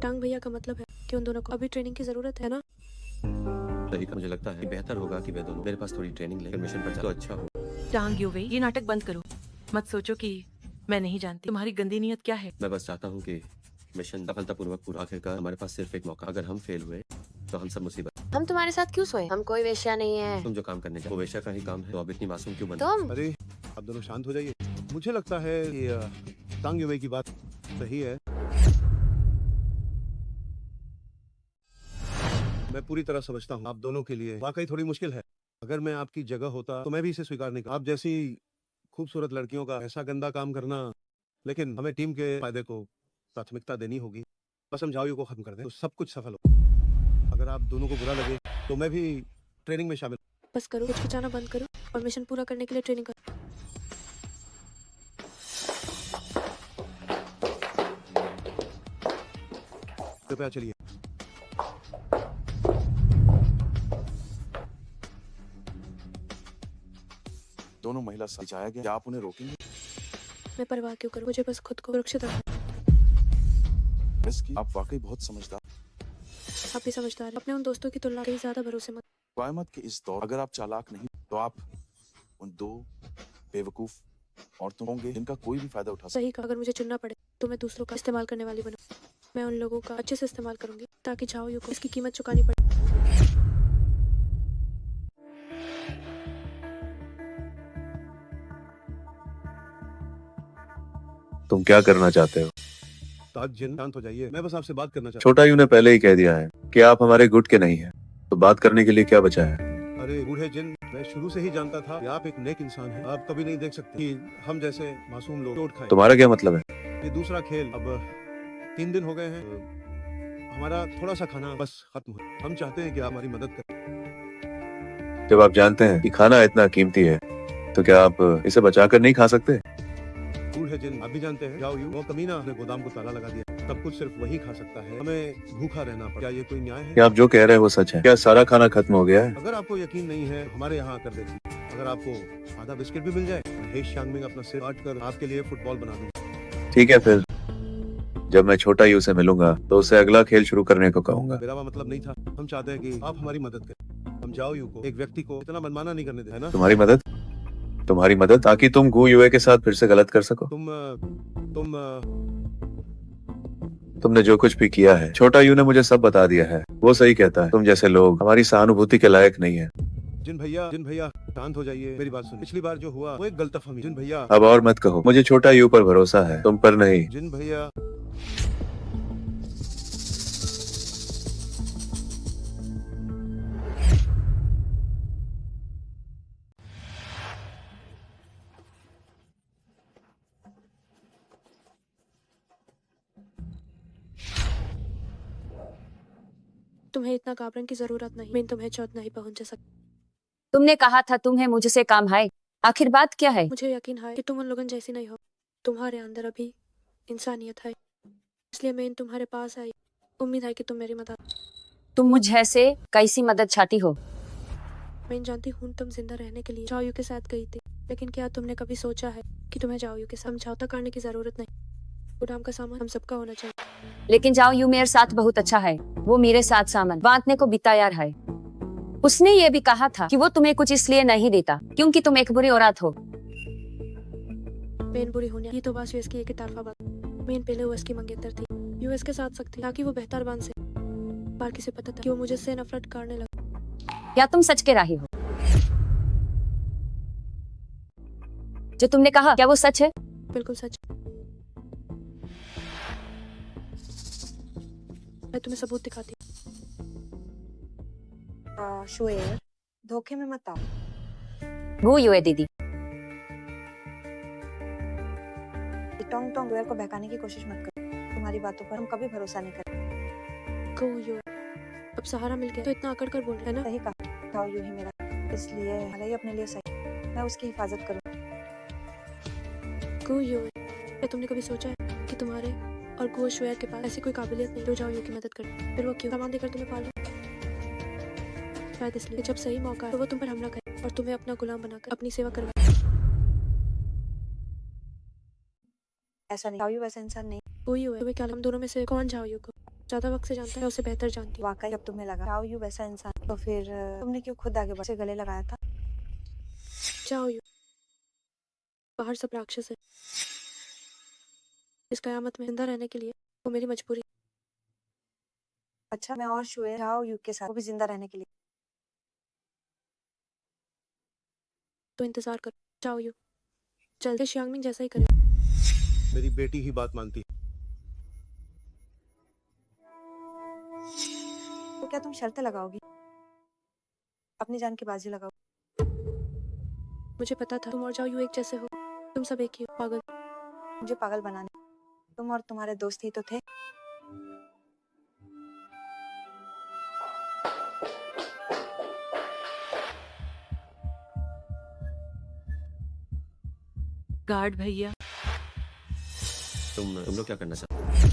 टांग भैया का मतलब है कि उन दोनों को अभी ट्रेनिंग की जरूरत है ना? सही का मुझे लगता है कि बेहतर होगा कि वे दोनों मेरे पास थोड़ी ट्रेनिंग लेकर मिशन पर जाए तो अच्छा हो। टांग युवे, ये नाटक बंद करो। मत सोचो कि मैं नहीं जानती तुम्हारी गंदी नीयत क्या है। मैं बस चाहता हूँ कि मिशन सफलतापूर्वक पूरा। आखिरकार हमारे पास सिर्फ एक मौका, अगर हम फेल हुए तो हम सब मुसीबत। हम तुम्हारे साथ क्यों सोए? हम कोई वेश्या नहीं है। तुम जो काम करने जाओ वो वेश्या का ही काम है, तो अब इतनी मासूम क्यों बन? तुम अरे आप दोनों शांत हो जाइए। मुझे लगता है कि टांग युवे की बात सही है। मैं पूरी तरह समझता हूँ आप दोनों के लिए वाकई थोड़ी मुश्किल है। अगर मैं आपकी जगह होता तो मैं भी इसे स्वीकार नहीं करता। आप जैसी खूबसूरत लड़कियों का ऐसा गंदा काम करना, लेकिन हमें टीम के फायदे को प्राथमिकता देनी होगी। बस हम झाओ को खत्म कर दें तो सब कुछ सफल हो। अगर आप दोनों को बुरा लगे तो मैं भी ट्रेनिंग में शामिल। बस करो, कुछ बचाना बंद करो और मिशन पूरा करने के लिए ट्रेनिंग करो। कृपया चलिए। दोनों महिला साथ जाया गया। क्या आप उन्हें रोकेंगे? मैं परवाह क्यों करूं? मुझे बस खुद को सुरक्षित रखना। इसकी आप वाकई बहुत समझदार। आप भी समझदार हैं। अपने उन दोस्तों की तुलना कहीं ज्यादा भरोसेमंद। क़यामत के इस दौर अगर आप चालाक नहीं तो आप उन दो बेवकूफ औरतों होंगे जिनका कोई भी फायदा उठा सकते। सही कहा। अगर मुझे चुनना पड़े तो मैं दूसरों का इस्तेमाल करने वाली बनूं। मैं उन लोगों का अच्छे से इस्तेमाल करूंगी ताकि झाओ यू को इसकी कीमत चुकानी पड़े। तुम क्या करना चाहते हो? ताज जिन, शांत हो जाइए। मैं बस आपसे बात करना चाहता छोटा यू ने पहले ही कह दिया है कि आप हमारे गुट के नहीं हैं, तो बात करने के लिए क्या बचा है? हूं। अरे बूढ़े जिन, मैं शुरू से ही जानता था कि आप एक नेक इंसान हैं। आप कभी नहीं देख सकते कि हम जैसे मासूम लोग चोट खाएं। तुम्हारा क्या मतलब है? ये दूसरा खेल। अब 3 दिन हो गए हैं। हमारा थोड़ा सा खाना बस खत्म हुआ। हम चाहते हैं कि आप हमारी मदद करें। जब आप जानते हैं कि खाना इतना कीमती है तो क्या आप इसे बचाकर नहीं खा सकते? बूढ़े जिन, आप भी जानते हैं जाओ यू वो कमीना अपने गोदाम को ताला लगा दिया। सब कुछ सिर्फ वही खा सकता है। हमें भूखा रहना पड़ा। क्या ये कोई न्याय है? क्या आप जो कह रहे हैं वो सच है? क्या सारा खाना खत्म हो गया है? अगर आपको यकीन नहीं है हमारे यहाँ आकर देखिए। अगर आपको आधा बिस्किट भी मिल जाए, हे शांगमिंग अपना सिर काट कर आपके लिए फुटबॉल बना दूंगा। ठीक है, फिर जब मैं छोटा यू से मिलूंगा तो उसे अगला खेल शुरू करने को कहूंगा। मेरा वो मतलब नहीं था। हम चाहते हैं कि आप हमारी मदद करें। हम जाओ यू को एक व्यक्ति को इतना मनमाना नहीं करने दें, है ना? तुम्हारी मदद? तुम्हारी मदद, ताकि तुम गु यूए के साथ फिर से गलत कर सको। तुमने जो कुछ भी किया है, छोटा यू ने मुझे सब बता दिया है। वो सही कहता है, तुम जैसे लोग हमारी सहानुभूति के लायक नहीं है। जिन भैया शांत हो जाइए, मेरी बात सुनिए। पिछली बार जो हुआ वो एक गलतफहमी। जिन भैया अब और मत कहो, मुझे छोटा यू पर भरोसा है, तुम पर नहीं। जिन भैया तुम्हें इतना घबराने की जरूरत नहीं। मैं तुम्हें चौथ नहीं पहुंचा सकती। तुमने कहा था तुम्हें मुझसे काम है, आखिर बात क्या है? मुझे यकीन है कि तुम उन लोगों जैसी नहीं हो। तुम्हारे अंदर अभी इंसानियत है, इसलिए मैं तुम्हारे पास आई। उम्मीद है कि तुम मेरी मदद। तुम मुझसे कैसी मदद चाहती हो? मैं जानती हूँ तुम जिंदा रहने के लिए जाओयू के साथ गई थी, लेकिन क्या तुमने कभी सोचा है कि तुम्हें जाओयू के साथ समझौता करने की जरूरत नहीं? गोदाम का सामान हम सबका होना चाहिए। लेकिन जाओ यू मेरे साथ बहुत अच्छा है, वो मेरे साथ सामान बांटने को भी तैयार है। उसने ये भी कहा था कि वो तुम्हें कुछ इसलिए नहीं देता क्योंकि तुम एक बुरी औरत हो। मैं बुरी होने, ये तो बस यूएस की एक तरफा बात। मैं पहले यूएस की मंगेतर थी, यूएस के साथ सकती ताकि वो बेहतर बन सके। बार किसे पता था कि वो मुझसे नफरत करने लगा। क्या तुम सच कह रही हो? जो तुमने कहा क्या वो सच है? बिल्कुल सच। मैं तुम्हें सबूत दिखाती हूँ। शुएब, धोखे में मत आओ। वो यू है दीदी। टोंग टोंग वेयर को बहकाने की कोशिश मत करो। तुम्हारी बातों पर हम कभी भरोसा नहीं करते। गो यू, अब सहारा मिल गया तो इतना अकड़ कर बोल रहे हैं ना? सही कहा, जाओ यू ही मेरा, इसलिए भले ही अपने लिए सही, मैं उसकी हिफाजत करूँ। गो यू, क्या तुमने कभी सोचा है कि तुम्हारे और गो शुएब के पास ऐसी कोई काबिलियत नहीं जो जाओ यू की मदद करे? फिर वो क्यों सामान देकर तुम्हें पाले? शायद इसलिए कि जब सही मौका है तो वो तुम पर हमला करे और तुम्हें अपना गुलाम बनाकर अपनी सेवा करवाए। ऐसा नहीं, जाओ यू वैसा इंसान नहीं। गो यू है, तुम्हें क्या हम दोनों में से कौन जाओ यू को ज्यादा वक्त से जानता है, उसे बेहतर जानती है। वाकई जब तुम्हें लगा जाओ यू वैसा इंसान, तो फिर तुमने क्यों खुद आगे बढ़ के गले लगाया था? जाओ यू, बाहर सब राक्षस है। इस कयामत में जिंदा रहने के लिए वो मेरी मजबूरी। अच्छा, मैं और शुएब जाओ यू के साथ, वो भी जिंदा रहने के लिए। तो इंतजार करो, जाओ यू जल्दी शियांगमिंग जैसा ही करे। मेरी बेटी ही बात मानती है। तो क्या तुम शर्तें लगाओगी? अपनी जान की बाजी लगाओ। मुझे पता था तुम और जाओ यू एक जैसे हो। तुम सब एक ही हो, पागल। मुझे पागल बनाने तुम और तुम्हारे दोस्त ही तो थे। गार्ड भैया, तुम लोग क्या करना चाहते?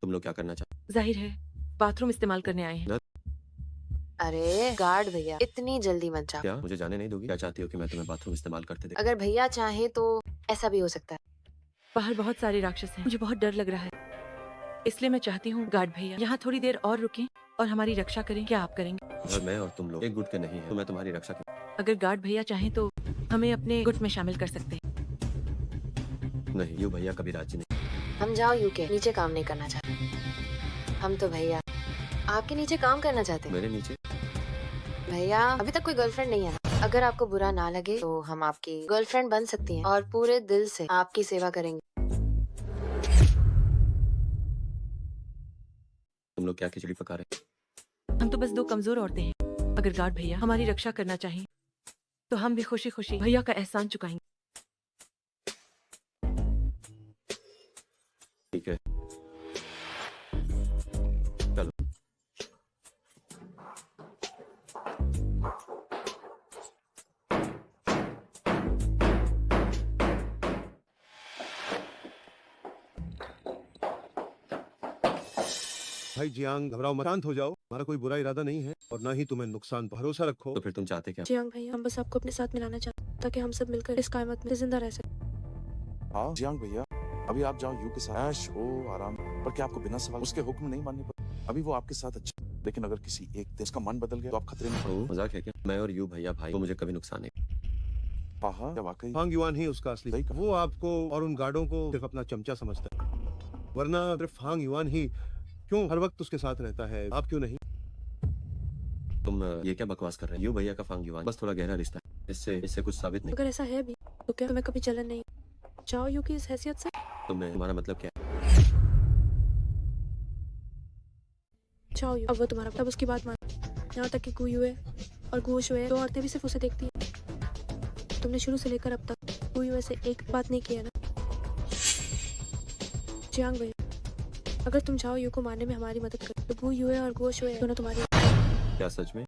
तुम लोग क्या करना चाहते? जाहिर है बाथरूम इस्तेमाल करने आए हैं। अरे गार्ड भैया, इतनी जल्दी मत जाओ। क्या मुझे जाने नहीं दोगी? क्या चाहती हो कि मैं तुम्हें बाथरूम इस्तेमाल करते देखूं? अगर भैया चाहे तो ऐसा भी हो सकता है। बाहर बहुत सारे राक्षस हैं, मुझे बहुत डर लग रहा है, इसलिए मैं चाहती हूँ गार्ड भैया यहाँ थोड़ी देर और रुकें और हमारी रक्षा करें। क्या आप करेंगे? अगर मैं और तुम लोग एक गुट के नहीं है तो मैं तुम्हारी रक्षा करूं। अगर गार्ड भैया चाहें तो हमें अपने गुट में शामिल कर सकते हैं। नहीं, यू भैया कभी राजी नहीं। हम जाओ यू के नीचे काम नहीं करना चाहते। हम तो भैया आपके नीचे काम करना चाहते हैं। मेरे नीचे? भैया अभी तक कोई गर्लफ्रेंड नहीं है ना? अगर आपको बुरा ना लगे तो हम आपकी गर्लफ्रेंड बन सकती हैं और पूरे दिल से आपकी सेवा करेंगे। तुम लोग क्या खिचड़ी पका रहे? हम तो बस दो कमजोर औरतें हैं। अगर गार्ड भैया हमारी रक्षा करना चाहें तो हम भी खुशी खुशी भैया का एहसान चुकाएंगे। ठीक है, चलो। भाई जियांग, घबराओ मत, शांत हो जाओ। हमारा कोई बुरा इरादा नहीं है और ना ही तुम्हें नुकसान। भरोसा रखो। तो फिर तुम चाहते क्या? जियांग भैया, हम बस आपको अपने साथ मिलाना चाहते हैं ताकि हम सब मिलकर इस कायमत में जिंदा रह सकें। हाँ जियांग भैया, अभी आप जाओ यू के साथ, ऐश हो आराम। पर क्या आपको बिना सवाल उसके हुक्म नहीं मानने पड़े? अभी वो आपके साथ अच्छा, लेकिन अगर किसी एक दिन उसका मन बदल गया तो आप खतरे में पड़ो। मजाक है क्या? मैं और यू भैया भाई, वो मुझे कभी नुकसान नहीं। हाँ हाँ, क्या वाकई? फांग युआन ही उसका असली। सही कहा। वो आपको और उन गार्डों को सिर्फ अपना चमचा समझता है, वरना सिर्फ फांग युआन ही क्यों हर वक्त उसके साथ रहता है, आप क्यों नहीं? तुम ये क्या बकवास कर रहे हो? यू भैया का फांग युआन बस थोड़ा गहरा रिश्ता है, इससे इससे कुछ साबित नहीं। अगर ऐसा है भी तो क्या तुम्हें कभी जलन नहीं चाहो यू की इस हैसियत से? तुम्हारा मतलब क्या है? चाहो यू, अब वो तुम्हारा, अब उसकी बात मान। यहाँ तक कि गु युए और गु शुए, दो औरतें भी सिर्फ उसे देखती हैं। तुमने शुरू से लेकर अब तक गु युए से एक बात नहीं किया ना? जियांग भैया, अगर तुम चाहो यू को मारने में हमारी मदद करो तो गु युए और गु शुए दोनों तुम्हारी। क्या सच में?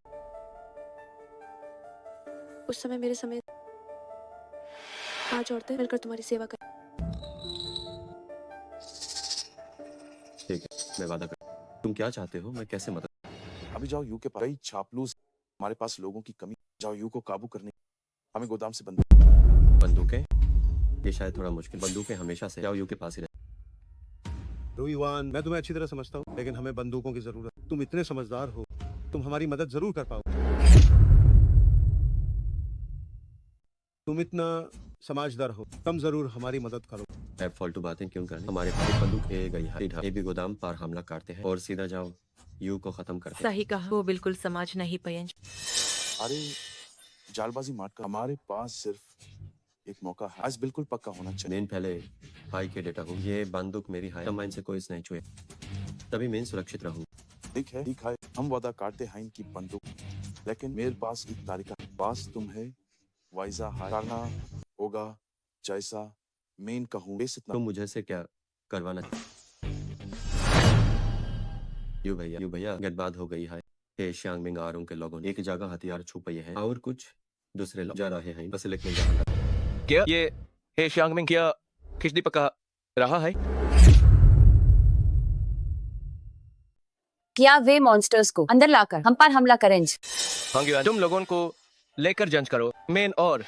उस समय मेरे समेत 5 औरतें मिलकर तुम्हारी सेवा कर। ठीक है, मैं वादा कर। तुम क्या चाहते हो? मैं कैसे मदद? अभी जाओ यू के पास कई चापलूस, हमारे पास लोगों की कमी। जाओ यू को काबू करने, हमें गोदाम से बंदूकें? ये शायद थोड़ा मुश्किल। बंदूकें हमेशा से जाओ यू के पास ही रहे। रू युआन, मैं तुम्हें अच्छी तरह समझता हूँ, लेकिन हमें बंदूकों की जरूरत है। तुम इतने समझदार हो, तुम हमारी मदद जरूर कर पाओगे। तुम इतना समाजदार हो, तुम जरूर हमारी मदद करो। अब फालतू बातें क्यों करनी? हमारे पास बंदूक है गई है, सीधा ये भी गोदाम पर हमला करते हैं और सीधा जाओ यू को खत्म करते हैं। सही कहा, वो बिल्कुल समाज नहीं पयंज। अरे जालबाजी मार कर, हमारे पास सिर्फ एक मौका है, आज बिल्कुल पक्का होना चाहिए। मेन पहले हाई के डेटा हूँ, ये बंदूक मेरी है, माइन से कोई नहीं छुए, तभी मेन सुरक्षित रहूँ। ठीक है, हम वादा काटते हैं इनकी बंदूक, लेकिन मेरे पास एक तारीका पास तुम है, वाइजा है, करना होगा जैसा मेन कहूँ। बस इतना। तुम मुझे से क्या करवाना? यू भैया गटबात हो गई है। ये श्यांगमिंग आरों के लोगों ने एक जगह हथियार छुपाए हैं और कुछ दूसरे लोग जा रहे हैं बस लेकिन क्या ये हे श्यांगमिंग क्या खिचड़ी पका रहा है? क्या वे मॉन्स्टर्स को अंदर लाकर हम पर हमला करेंगे? फांग युआन, तुम लोगों को लेकर जांच करो। मेन और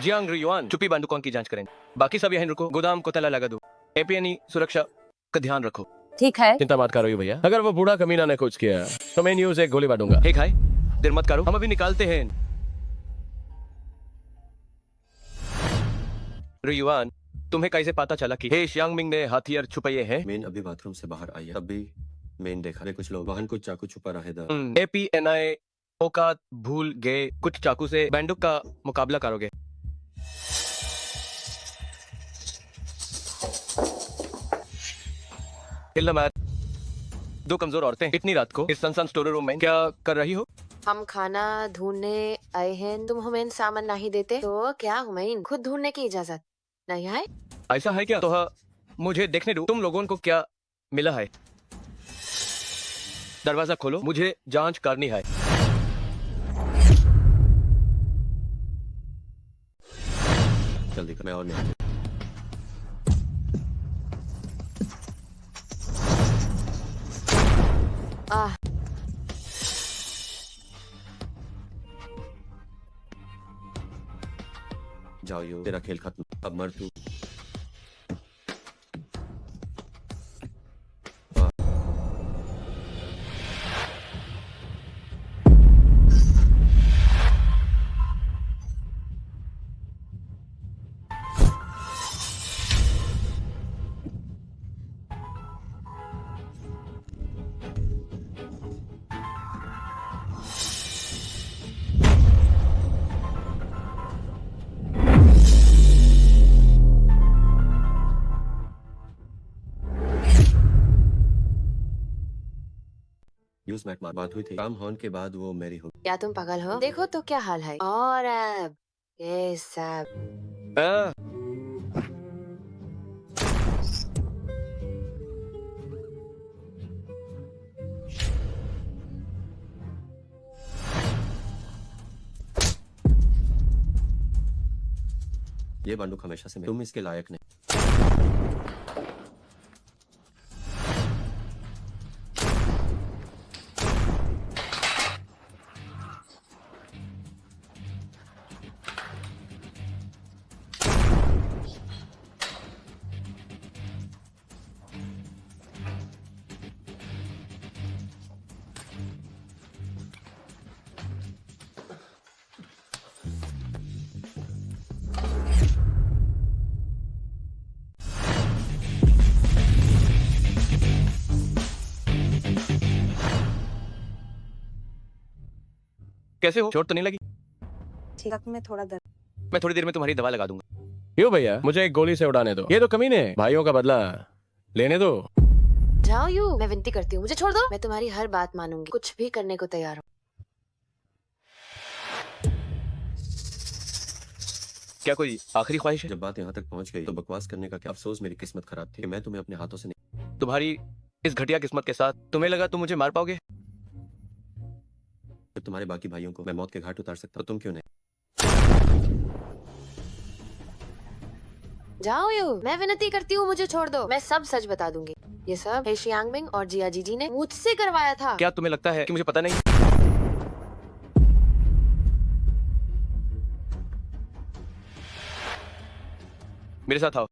जियांग युआन चुपी बंदूकों की जांच करें। बाकी सब यहीं रुको, गोदाम को ताला लगा दो। एपीएनई सुरक्षा का ध्यान रखो। ठीक है। चिंता मत करो यू भैया, अगर वो बूढ़ा कमीना ने कुछ किया तो मैं न्यूज़ एक गोली बांटूंगा। ठीक है, देर मत करो, हम अभी निकालते हैं। युआन, तुम्हें कैसे पता चला कि हे श्यांगमिंग ने हथियार छुपाए हैं? मेन अभी बाथरूम से बाहर आई है, तब भी मेन देखा वे कुछ लोग वाहन को चाकू छुपा रहे थे। एपीएनआई औकात भूल गए, कुछ चाकू से बंदूक का मुकाबला करोगे। दो कमजोर औरतें इतनी रात को इस सनसन स्टोर रूम में क्या कर रही हो? हम खाना ढूंढने आए हैं, तुम हुमैन सामान नहीं देते तो क्या हुमैन खुद ढूंढने की इजाजत नहीं है? ऐसा है क्या? तो मुझे देखने दो, तुम लोगों को क्या मिला है। दरवाजा खोलो, मुझे जांच करनी है। जल्दी कर, मैं और नहीं। आह, जाओ यू, तेरा खेल खत्म, अब मर तू। यूज मैट बात हुई थी, काम होने के बाद वो मेरी हो। क्या तुम पागल हो? देखो तो क्या हाल है। और अब ये सब ये बंदूक हमेशा से तुम इसके लायक नहीं। कैसे हो? चोट तो नहीं लगी? ठीक में थोड़ा दर्द। मैं थोड़ी देर में तुम्हारी दवा लगा दूंगा। क्यों भैया, मुझे एक गोली से उड़ाने दो। ये तो कमीने हैं, भाइयों का बदला लेने दो। जाओ यू, मैं विनती करती हूँ, मुझे छोड़ दो। मैं तुम्हारी हर बात मानूंगी, कुछ भी करने को तैयार हूँ। क्या कोई आखिरी ख्वाहिश है? जब बात यहाँ तक पहुँच गई तो बकवास करने का क्या अफसोस, मेरी किस्मत खराब थी कि मैं तुम्हें अपने हाथों से नहीं। तुम्हारी इस घटिया किस्मत के साथ तुम्हें लगा तुम मुझे मार पाओगे? जब तुम्हारे बाकी भाइयों को मैं मौत के घाट उतार सकता, तो तुम क्यों नहीं? जाओ यू, मैं विनती करती हूँ, मुझे छोड़ दो। मैं सब सच बता दूंगी। ये सब हे शियांगमिंग और जिया जीजी ने मुझसे करवाया था। क्या तुम्हें लगता है कि मुझे पता नहीं? मेरे साथ आओ।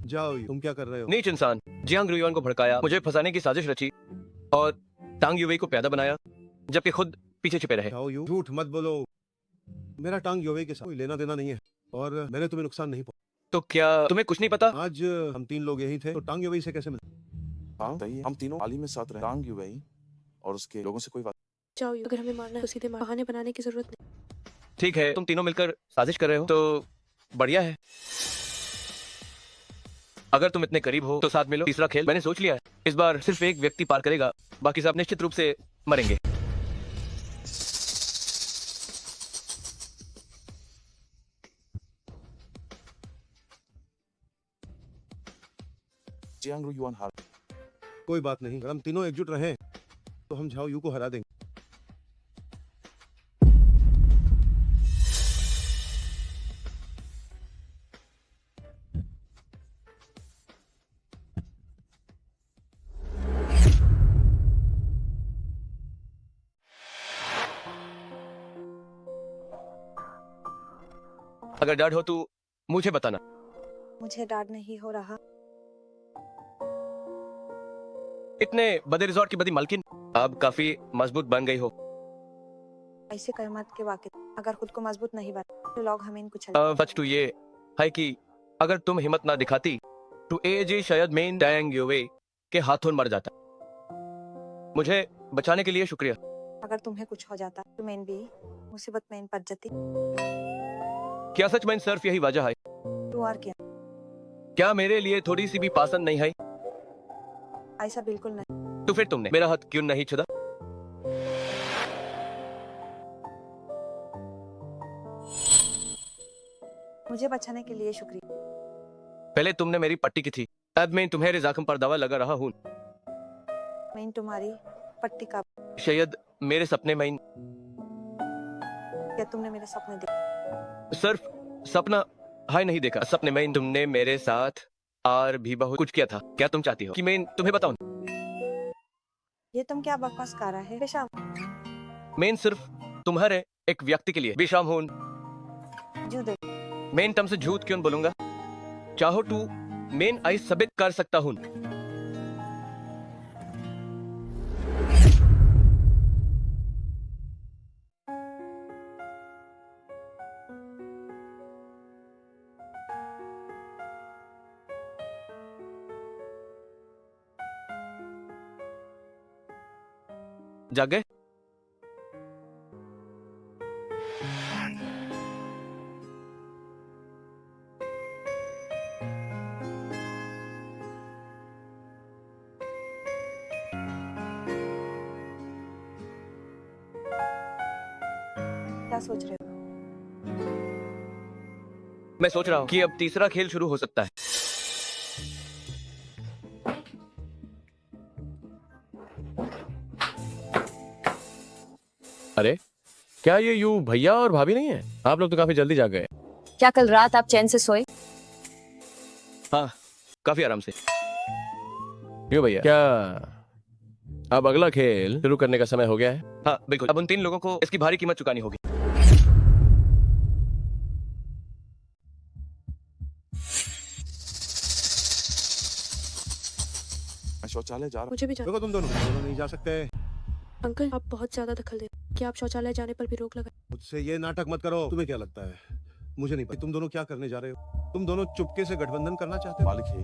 जाओ, तुम क्या कर रहे हो? नीच इंसान जियांग रुयुआन को भड़काया, मुझे फंसाने की साजिश रची और टांग युवई को प्यादा बनाया, जबकि खुद पीछे छिपे रहे। जाओ यू, झूठ मत बोलो। मेरा टांग योवे के साथ कोई लेना देना नहीं है और मैंने तुम्हें नुकसान नहीं पहुंचा। तो क्या तुम्हें कुछ नहीं पता? आज हम 3 लोग यही थे, तो टांग योवे से कैसे मिले? हाँ सही है, हम तीनों हाल ही में साथ रहे। टांग युवई और उसके लोगों से कोई बात। जाओ यू, अगर हमें मारना है तो सीधे बहाने बनाने की जरूरत नहीं। ठीक है, तुम तीनों मिलकर साजिश कर रहे हो तो बढ़िया है। अगर तुम इतने करीब हो तो साथ मिलो। तीसरा खेल मैंने सोच लिया है, इस बार सिर्फ एक व्यक्ति पार करेगा, बाकी सब निश्चित रूप से मरेंगे। जियांग रुयुआन हार। कोई बात नहीं, अगर हम तीनों एकजुट रहे तो हम झाओ यू को हरा देंगे। अगर डर हो तो मुझे बताना। मुझे डर नहीं हो रहा। इतने बड़े रिजॉर्ट की बड़ी मालकिन, अब काफी मजबूत बन गई हो। ऐसे कर मत के वाकिफ, अगर खुद को मजबूत नहीं बना तो लोग हमें कुचल। सच तो ये है कि अगर तुम हिम्मत ना दिखाती तो एजे शायद मेन टांग युवई के हाथों मर जाता। मुझे बचाने के लिए शुक्रिया। अगर तुम्हें कुछ हो जाता तो मैं भी मुसीबत में इन पड़ जाती। क्या सच में सिर्फ यही वजह है? तू और क्या मेरे लिए थोड़ी सी भी पसंद नहीं है? ऐसा बिल्कुल नहीं। तो फिर तुमने मेरा हाथ क्यों नहीं छुड़ा? मुझे बचाने के लिए शुक्रिया। पहले तुमने मेरी पट्टी की थी, अब मैं तुम्हारे जख्म पर दवा लगा रहा हूँ। मैं तुम्हारी पट्टी का। शायद मेरे सपने में क्या तुमने मेरे सपने देखे? सिर्फ सपना हाय नहीं देखा, सपने में तुमने मेरे साथ और भी बहुत कुछ किया था। क्या तुम चाहती हो कि मैं तुम्हें बताऊं? ये तुम क्या बकवास कर रहा है बेशम? मैं सिर्फ तुम्हारे एक व्यक्ति के लिए बेशम हूं। जुदे मैं तुमसे झूठ क्यों बोलूंगा? चाहो तो मैं आई साबित कर सकता हूं। जाग गए? क्या सोच रहे हो? मैं सोच रहा हूं कि अब तीसरा खेल शुरू हो सकता है। अरे क्या ये यू भैया और भाभी नहीं है? आप लोग तो काफी जल्दी जाग गए। क्या कल रात आप चैन से सोए? हाँ, काफी आराम से। क्यों भैया, क्या अब अगला खेल शुरू करने का समय हो गया है? हाँ बिल्कुल, अब उन 3 लोगों को इसकी भारी कीमत चुकानी होगी। मैं शौचालय जा रहा हूँ। मुझे भी देखो तुम दोनों नहीं जा सकते। अंकल, आप बहुत ज्यादा दखल दे। कि आप शौचालय जाने पर भी रोक लगाए। मुझसे ये नाटक मत करो। तुम्हें क्या लगता है मुझे नहीं पता तुम दोनों क्या करने जा रहे हो? तुम दोनों चुपके से गठबंधन करना चाहते हो? मालिक है,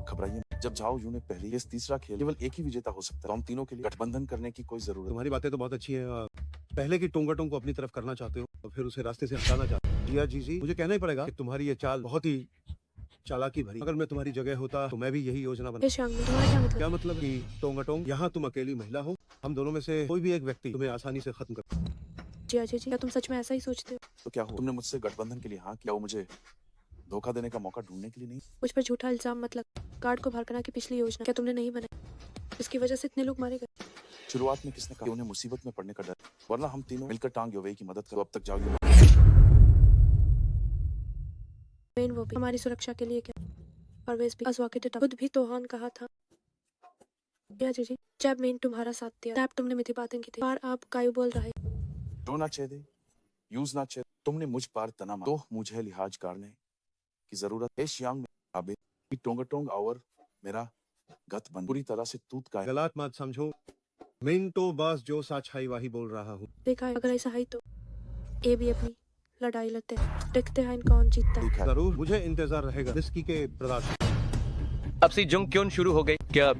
घबराइए मत। जब झाओ यू ने पहले ये तीसरा खेल केवल एक ही विजेता हो सकता है, तो हम तीनों के लिए गठबंधन करने की कोई जरूरत तुम्हारी बातें तो बहुत अच्छी हैं। पहले की टोंगाटोंग को अपनी तरफ करना चाहते हो और फिर उसे रास्ते से हटाना चाहते हो। जिया जी मुझे कहना ही पड़ेगा कि तुम्हारी ये चाल बहुत ही चालाकी भरी। अगर मैं तुम्हारी जगह होता तो मैं भी यही योजना बना। हे श्यांगमिंग, तुम्हारा क्या मतलब? क्या मतलब कि टोंगाटोंग यहाँ तुम अकेली महिला हो, हम दोनों में से कोई भी एक व्यक्ति तुम्हें आसानी से खत्म कर। जिया जी, क्या तुम सच में ऐसा ही सोचते हो? तो क्या हो? तुमने मुझसे गठबंधन के लिए हाँ किया, वो मुझे धोखा देने का मौका ढूंढने के लिए नहीं? मुझ पर झूठा इल्जाम मत लगा। गार्ड को भड़काना की पिछली योजना क्या तुमने नहीं बनाई? इसकी वजह से इतने लोग मारे गए। शुरुआत में किसने कहा कि उन्हें मुसीबत में पड़ने का डर, वरना हम तीनों मिलकर टांग योवेई की मदद करो। अब तक जाओ मेन वो भी हमारी सुरक्षा के लिए क्या, और वे भी अजवाके खुद भी तोहान कहा था। जिया जी, जब मेन तुम्हारा साथ दिया तब तुमने मिथी बातें की थी, पर आप कायू बोल रहे। दो ना छेदे, यूज ना छेद। तुमने मुझ पर तना मारा, तो मुझे लिहाज करने की जरूरत है। श्यांग में अबे टोंगाटोंग और मेरा गठबंधन पूरी तरह से टूट गया है। गलत मत समझो, मिंटो बस जो सच्चाई वही बोल रहा हूँ। देखा है, अगर ऐसा है तो ये भी अपनी लड़ाई लड़ते हैं, देखते हैं कौन जीतता है। ठीक है। जरूर, मुझे इंतजार रहेगा रिस्की के प्रदर्शन। अब से जंग क्यों शुरू हो गई? क्या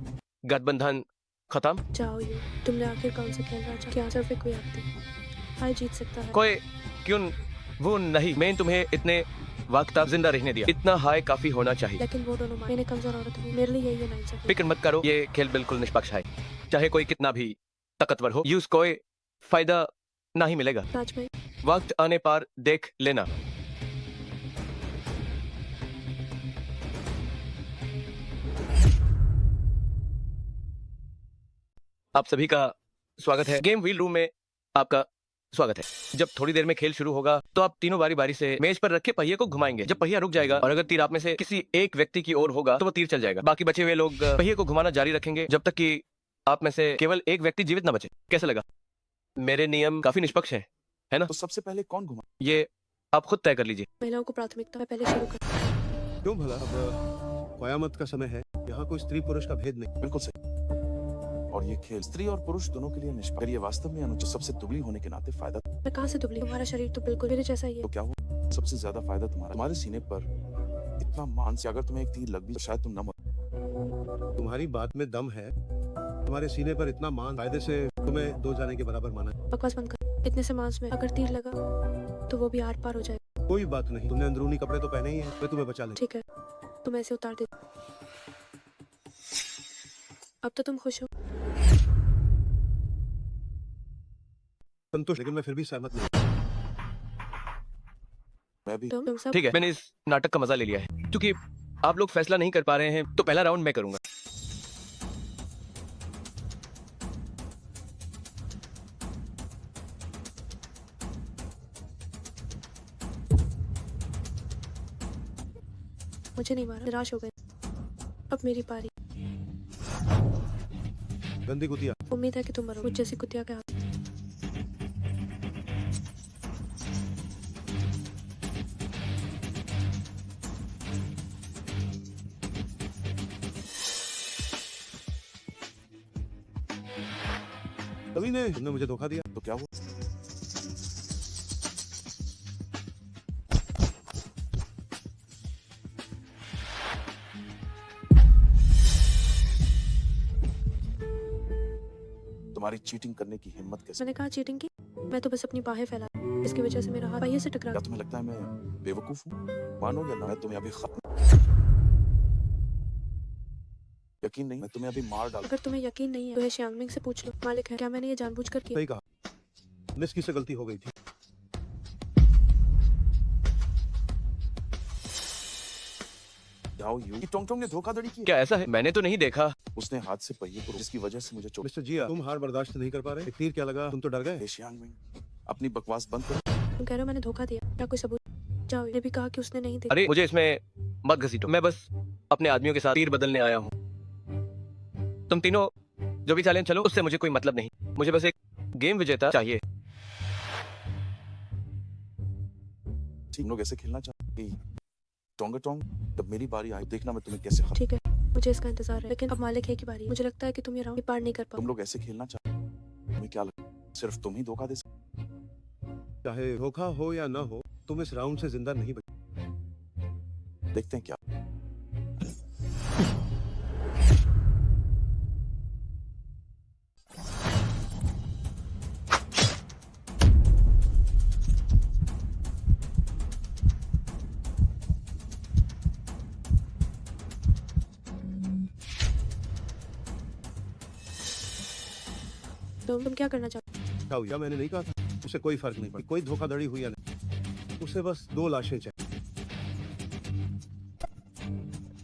गठबंधन खत्म? जाओ यू, तुमने आखिर कौन सा खेल रहा? क्या सिर्फ एक व्यक्ति हाय जीत सकता है? कोई क्यों वो नहीं। मैं तुम्हें इतने वक्त तक जिंदा रहने दिया, इतना हाई काफी होना चाहिए। लेकिन वो दोनों मैंने कमजोर औरत हूँ, मेरे लिए यही नहीं सकता। फिक्र मत करो, ये खेल बिल्कुल निष्पक्ष है। चाहे कोई कितना भी ताकतवर हो, यूज कोई फायदा नहीं मिलेगा। राज में वक्त आने पर देख लेना। आप सभी का स्वागत है गेम व्हील रूम में। आपका स्वागत है। जब थोड़ी देर में खेल शुरू होगा तो आप तीनों बारी बारी से मेज पर रखे पहिए को घुमाएंगे। जब पहिया रुक जाएगा और अगर तीर आप में से किसी एक व्यक्ति की ओर होगा तो वो तीर चल जाएगा। बाकी बचे हुए लोग पहिए को घुमाना जारी रखेंगे जब तक कि आप में से केवल एक व्यक्ति जीवित ना बचे। कैसा लगा? मेरे नियम काफी निष्पक्ष है ना? तो सबसे पहले कौन घुमा? ये आप खुद तय कर लीजिए। महिलाओं को प्राथमिकता है, पहले शुरू कर। क्यों भला? अब कयामत का समय है, यहाँ कोई स्त्री पुरुष का भेद नहीं। बिल्कुल सही। और ये खेल स्त्री और पुरुष दोनों के लिए निष्पक्ष। अगर ये वास्तव में अनुचित सबसे दुबली होने के नाते फायदा, मैं कहाँ से दुबली? तुम्हारा शरीर तो बिल्कुल मेरे जैसा ही है। तो क्या हुआ? सबसे ज्यादा फायदा तुम्हारे सीने पर इतना मान से अगर तुम्हें एक तीर लग भी तो शायद तुम न मरो। तुम्हारी बात में दम है। तुम्हारे सीने पर इतना मान, फायदे से तुम्हें दो जाने के बराबर माना। बकवास बंद कर। इतने से मांस में अगर तीर लगा तो वो भी आर पार हो जाएगा। कोई बात नहीं, तुमने अंदरूनी कपड़े तो पहने ही हैं, मैं तुम्हें बचा ले। ठीक है, तुम ऐसे उतार दे। अब तो तुम खुश हो? संतुष्ट, लेकिन मैं फिर भी सहमत नहीं। मैं भी। तुम सब ठीक है, मैंने इस नाटक का मजा ले लिया है। क्योंकि आप लोग फैसला नहीं कर पा रहे हैं तो पहला राउंड मैं करूंगा। मुझे नहीं मारा, निराश हो गए। अब मेरी पारी। गंदी कुतिया। उम्मीद है कि तुम मरो मुझ जैसी कुतिया के हाथ। कभी ने तुमने मुझे धोखा दिया। तो क्या हुआ? तुम्हारी चीटिंग करने की हिम्मत कैसे? मैंने कहा चीटिंग की? मैं तो बस अपनी बाहें फैला, इसकी वजह से मेरा हाथ पहिए से टकरा। क्या तुम्हें लगता है मैं बेवकूफ हूँ? मानो या ना, मैं तुम्हें अभी खत्म। यकीन नहीं, मैं तुम्हें अभी मार डाल। अगर तुम्हें यकीन नहीं है तो श्यांगमिंग से पूछ लो, मालिक है। क्या मैंने ये जानबूझकर किया? सही कहा, मिस की से गलती हो गई थी। जाओ यू कि टोंगटोंग ने धोखाधड़ी की। क्या ऐसा है? मैंने तो नहीं देखा। उसने हाथ से पहिए को, जिसकी वजह से मुझे चोट। मिस्टर जिया, तुम हार बर्दाश्त नहीं कर पा रहे? एक तीर क्या लगा, तुम तो डर गए। श्यांगमिंग, अपनी बकवास बंद करो। तुम कह रहे हो मैंने धोखा दिया? क्या कोई सबूत? जाओ, ये भी कहा कि उसने नहीं देखा। अरे मुझे इसमें मत घसीटो, मैं बस अपने आदमियों के साथ तीर बदलने आया हूँ। तुम तीनों जो भी चालें चलो, उससे मुझे कोई मतलब नहीं। मुझे बस एक गेम विजेता चाहिए। तुम लोग ऐसे खेलना चाहते? टोंगाटोंग, जब मेरी बारी आई देखना मैं तुम्हें कैसे खत्म। ठीक है, मुझे इसका इंतजार है, लेकिन अब मालिक है की बारी। मुझे लगता है कि तुम ये राउंड पार नहीं कर तुम पाओ। लोग ऐसे खेलना चाहते? तुम्हें क्या लगता है? सिर्फ तुम ही धोखा दे सकते। चाहे धोखा हो या ना हो, तुम इस राउंड से जिंदा नहीं बच। देखते हैं क्या। तुम क्या करना चाहते जाओ, या मैंने नहीं कहा था उसे कोई फर्क नहीं पड़ा, कोई धोखाधड़ी हुई या नहीं, उसे बस 2 लाशें चाहिए।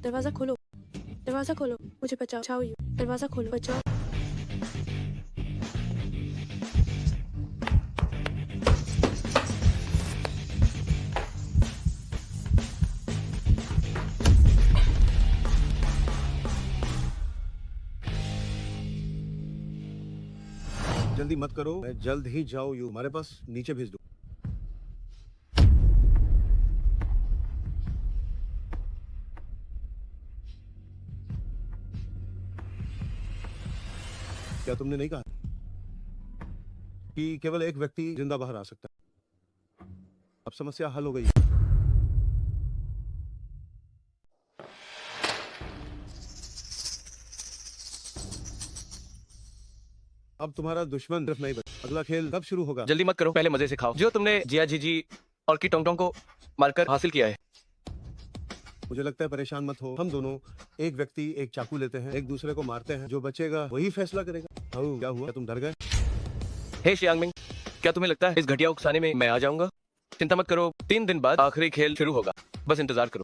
दरवाजा खोलो, दरवाजा खोलो, मुझे बचाओ यू, दरवाजा खोलो, बचाओ। जल्दी मत करो, मैं जल्द ही जाओ यू हमारे पास नीचे भेज दो। क्या तुमने नहीं कहा कि केवल एक व्यक्ति जिंदा बाहर आ सकता है? अब समस्या हल हो गई। अब तुम्हारा दुश्मन सिर्फ नहीं बचा। अगला खेल कब शुरू होगा? जल्दी मत करो, पहले मजे से खाओ जो तुमने जिया जीजी और की टोंग टोंग को मारकर हासिल किया है। मुझे लगता है परेशान मत हो, हम दोनों एक व्यक्ति एक चाकू लेते हैं, एक दूसरे को मारते हैं, जो बचेगा वही फैसला करेगा। क्या हुआ, तुम डर गए? हे शियांगमिंग, क्या तुम्हें लगता है इस घटिया उकसाने में मैं आ जाऊंगा? चिंता मत करो, 3 दिन बाद आखिरी खेल शुरू होगा, बस इंतजार करो।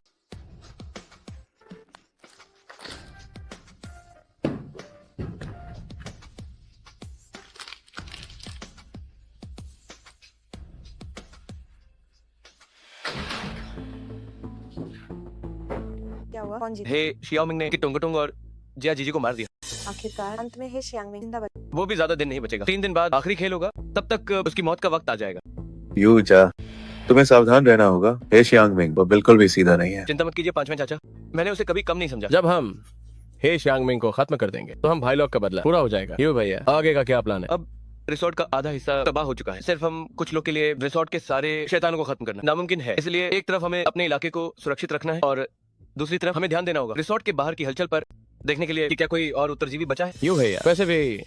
क्या हुआ? कौन जीता? हे शियाओमिंग ने की टोंग टोंग और जिया जीजी को मार दिया। आखिरकार अंत में हे शियांगमिंग जिंदा बचा। वो भी ज्यादा दिन नहीं बचेगा, 3 दिन बाद आखिरी खेल होगा, तब तक उसकी मौत का वक्त आ जाएगा। यू जा, तुम्हें सावधान रहना होगा। हे शियांगमिंग, वो बिल्कुल भी सीधा नहीं है। चिंता मत कीजिए पांचवें चाचा, मैंने उसे कभी कम नहीं समझा। जब हम हे शियांगमिंग को खत्म कर देंगे तो हम भाई लोग का बदला पूरा हो जाएगा। यू भैया, आगे का क्या प्लान है? अब रिसोर्ट का आधा हिस्सा तबाह हो चुका है, सिर्फ हम कुछ लोग के लिए रिसोर्ट के सारे शैतानों को खत्म करना नामुमकिन है। इसलिए एक तरफ हमें अपने इलाके को सुरक्षित रखना है और दूसरी तरफ हमें ध्यान देना होगा रिसोर्ट के बाहर की हलचल पर, देखने के लिए कि क्या कोई और उत्तरजीवी बचा है। यूं भैया, वैसे भी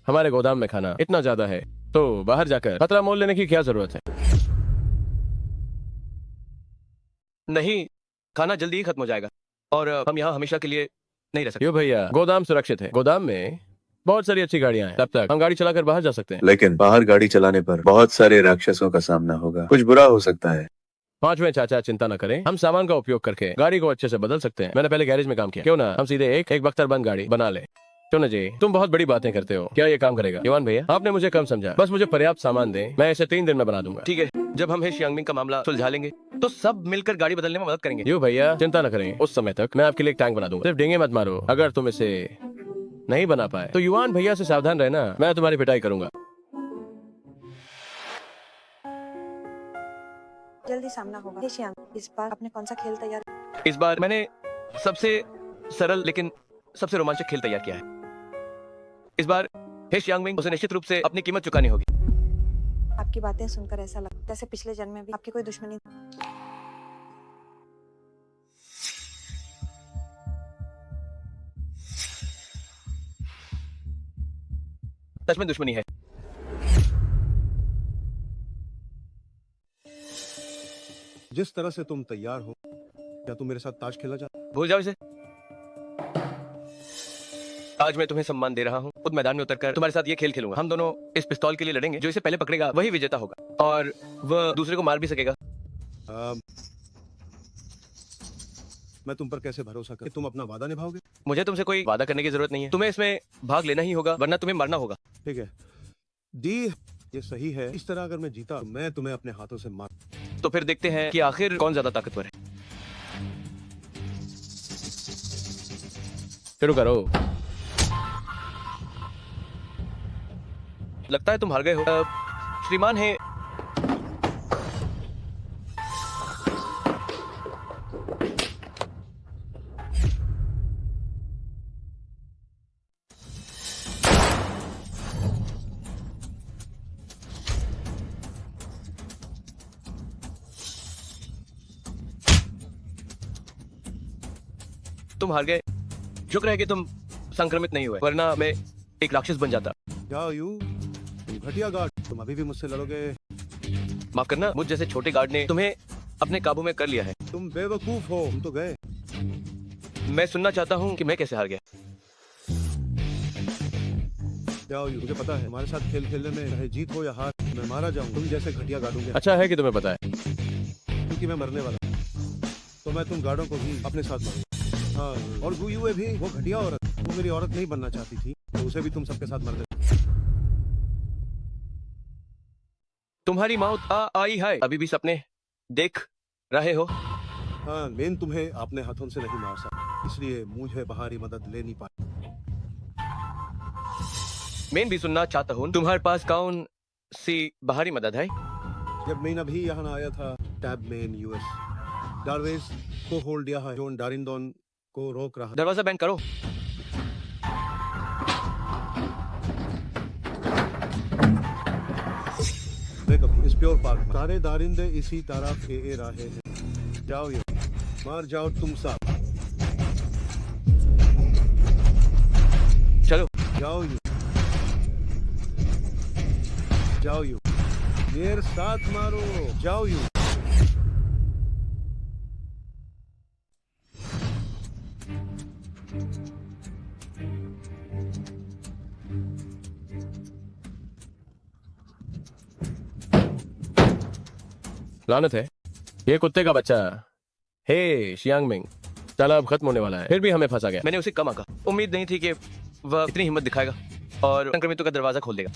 हमारे गोदाम में खाना इतना ज्यादा है तो बाहर जाकर खतरा मोल लेने की क्या जरूरत है? नहीं, खाना जल्दी ही खत्म हो जाएगा और हम यहाँ हमेशा के लिए नहीं रह सकते। यूं भैया, गोदाम सुरक्षित है, गोदाम में बहुत सारी अच्छी गाड़ियां हैं, तब तक हम गाड़ी चलाकर बाहर जा सकते हैं। लेकिन बाहर गाड़ी चलाने पर बहुत सारे राक्षसों का सामना होगा, कुछ बुरा हो सकता है। पांचवें चाचा, चिंता न करें, हम सामान का उपयोग करके गाड़ी को अच्छे से बदल सकते हैं। मैंने पहले गैरेज में काम किया, क्यों ना हम सीधे एक बख्तरबंद गाड़ी बना ले। क्यों ना जी, तुम बहुत बड़ी बातें करते हो, क्या ये काम करेगा? युवान भैया, आपने मुझे कम समझा, बस मुझे पर्याप्त सामान दें, मैं इसे 3 दिन में बना दूंगा। ठीक है, जब हम हे शियांगमिंग का मामला सुलझा लेंगे तो सब मिलकर गाड़ी बदलने में मदद करेंगे। यू भैया, चिंता न करें, उस समय तक मैं आपके लिए एक टैंक बना दूंगा। सिर्फ डेंगे मत मारो, अगर तुम इसे नहीं बना पाए तो युवान भैया से सावधान रहना, मैं तुम्हारी पिटाई करूंगा। जल्दी सामना होगा। हे शियांग, इस बार आपने कौन सा खेल तैयार? इस बार मैंने सबसे सरल लेकिन सबसे रोमांचक खेल तैयार किया है। इस बार हे शियांगमिंग, उसे निश्चित रूप से अपनी कीमत चुकानी होगी। आपकी बातें सुनकर ऐसा लगता जैसे पिछले जन्म में भी आपकी कोई दुश्मनी। सच में दुश्मनी है। जिस तरह से तुम तैयार हो, क्या तुम मेरे साथ ताश खेलना चाहते? भूल जाओ इसे। आज मैं तुम्हें सम्मान दे रहा हूँ, खुद मैदान में उतरकर तुम्हारे साथ ये खेल खेलूंगा। हम दोनों इस पिस्तौल के लिए लड़ेंगे, जो इसे पहले पकड़ेगा वही विजेता होगा और वह दूसरे को मार भी सकेगा। मैं तुम पर कैसे भरोसा करूं? तुम अपना वादा निभाओगे? मुझे तुमसे कोई वादा करने की जरूरत नहीं है, तुम्हें इसमें भाग लेना ही होगा, वरना तुम्हें मरना होगा। ठीक है डी, ये सही है। इस तरह अगर मैं जीता तो मैं तुम्हें अपने हाथों से मार। तो फिर देखते हैं कि आखिर कौन ज्यादा ताकतवर है। शुरू करो। लगता है तुम हार गए हो। श्रीमान है, तुम हार गए। शुक्र है कि तुम संक्रमित नहीं हुए, वरना मैं एक राक्षस बन जाता। जाओ यू, तुम घटिया गार्ड, तुम अभी भी मुझसे लड़ोगे। माफ करना, मुझ जैसे छोटे गार्ड ने तुम्हें अपने काबू में कर लिया है। तुम बेवकूफ हो, तुम तो गए। मैं सुनना चाहता हूँ कि मैं कैसे हार गया। जाओ यू, मुझे पता है तुम्हारे साथ खेल खेलने में चाहे जीत हो या हार, मैं मारा जाऊँ तुम जैसे घटिया गार्डों के, अच्छा है कि तुम्हें पता है। क्योंकि मैं मरने वाला हूं। तो मैं तुम गार्डों को भी अपने साथ मारूंगा। हाँ, और गुयुए भी, वो घटिया औरत, वो मेरी औरत नहीं बनना चाहती थी, तो उसे भी तुम सबके साथ मर दे। तुम्हारी मौत आई है, अभी भी सपने देख रहे हो। हाँ, मेन तुम्हें अपने हाथों से नहीं मार सकता, इसलिए मुझे बाहरी मदद लेनी पड़ी। मैं भी सुनना चाहता हूँ, तुम्हारे पास कौन सी बाहरी मदद है? जब मैं अभी यहाँ आया था, टैब मेन यूएस डार्वेस को होल्ड दिया है, जोन डारिंदोन को रोक रहा। दरवाजा बंद करो। देखो, इस प्योर पार्क में सारे दारिंदे इसी तरह के रहे हैं। जाओ ये, मार जाओ तुम सब। चलो जाओ यू, जाओ यू, मेरे साथ मारो। जाओ यू। लानत है, ये कुत्ते का बच्चा। हे शियांगमिंग, चला अब खत्म होने वाला है, फिर भी हमें फंसा गया। मैंने उसे कम आका, उम्मीद नहीं थी कि वह इतनी हिम्मत दिखाएगा और संक्रमितों का दरवाजा खोल देगा।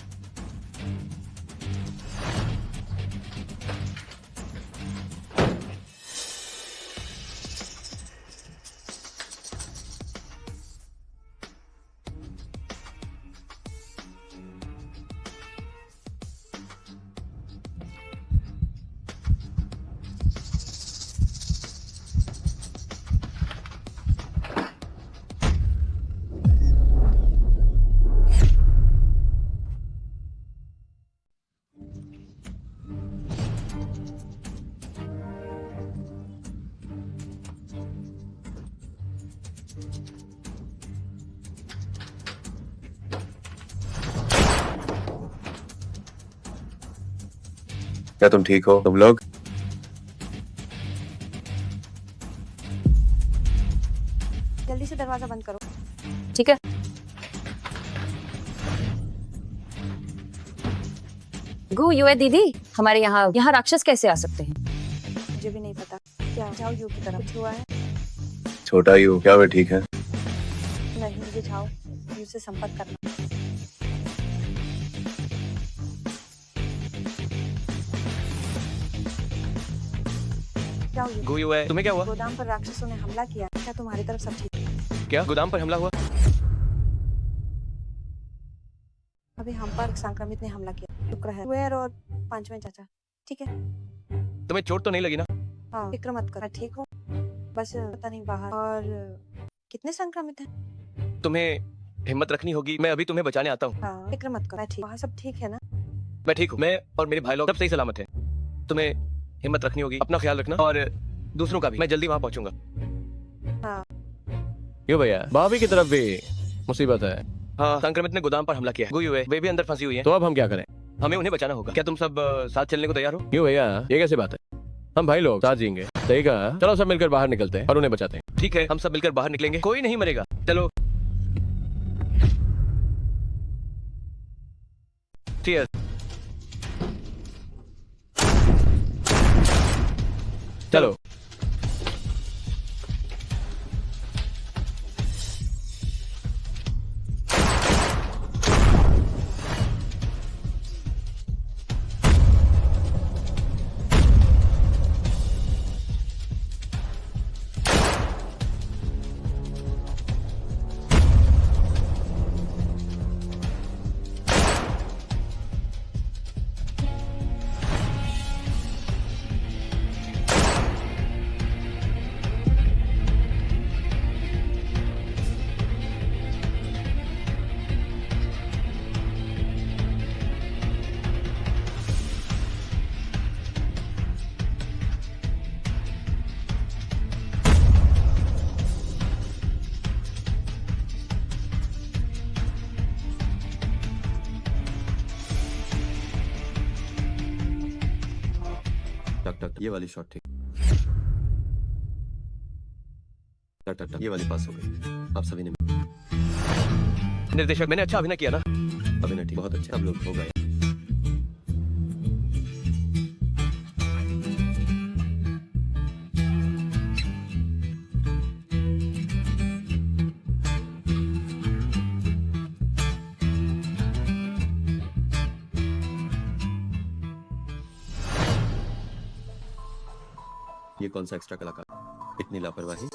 क्या तुम ठीक हो तुम लोग? जल्दी से दरवाजा बंद करो। ठीक है। गु युए दीदी, हमारे यहाँ राक्षस कैसे आ सकते हैं? मुझे भी नहीं पता। क्या जाओ यू की तरफ कुछ हुआ है? छोटा यू, क्या वे ठीक है? नहीं, मुझे जाओ यू से संपर्क करना। जाओ यू। गुयू है, तुम्हें क्या हुआ? गोदाम पर राक्षसों ने हमला किया। क्या तुम्हारी तरफ सब ठीक है? क्या गोदाम पर हमला हुआ? अभी हम पर संक्रमित ने हमला किया। शुक्र है वेयर और पांचवें चाचा ठीक है। तुम्हें चोट तो नहीं लगी ना? हाँ, फिक्र मत कर, मैं ठीक हूँ। बस पता नहीं बाहर और कितने संक्रमित हैं। तुम्हें हिम्मत रखनी होगी, मैं अभी तुम्हें बचाने आता हूँ। हाँ, फिक्र मत कर, मैं ठीक। वहाँ सब ठीक है ना? मैं ठीक हूँ, मैं और मेरे भाई लोग सब सही सलामत हैं। तुम्हें हिम्मत रखनी होगी, अपना ख्याल रखना और दूसरों का भी। मैं जल्दी वहाँ पहुँचूंगा। हाँ। क्यों भैया, भाभी की तरफ भी मुसीबत है। हाँ, संक्रमित ने गोदाम पर हमला किया है। गुयू है, वे भी अंदर फंसी हुई है। तो अब हम क्या करें? हमें उन्हें बचाना होगा। क्या तुम सब साथ चलने को तैयार हो? क्यों भैया, ये कैसे बात है? हम भाई लोग साथ जिएंगे। सही कहा, चलो सब मिलकर बाहर निकलते हैं और उन्हें बचाते हैं। ठीक है, हम सब मिलकर बाहर निकलेंगे, कोई नहीं मरेगा। चलो Cheers. चलो टक टक ये वाली शॉट ठीक। टक टक टक ये वाली पास हो गई। आप सभी ने निर्देशक, मैंने अच्छा अभिनय किया ना? अभिनय ठीक, बहुत अच्छा। सब लोग हो गए। ये कौन सा एक्स्ट्रा कलाकार? इतनी लापरवाही।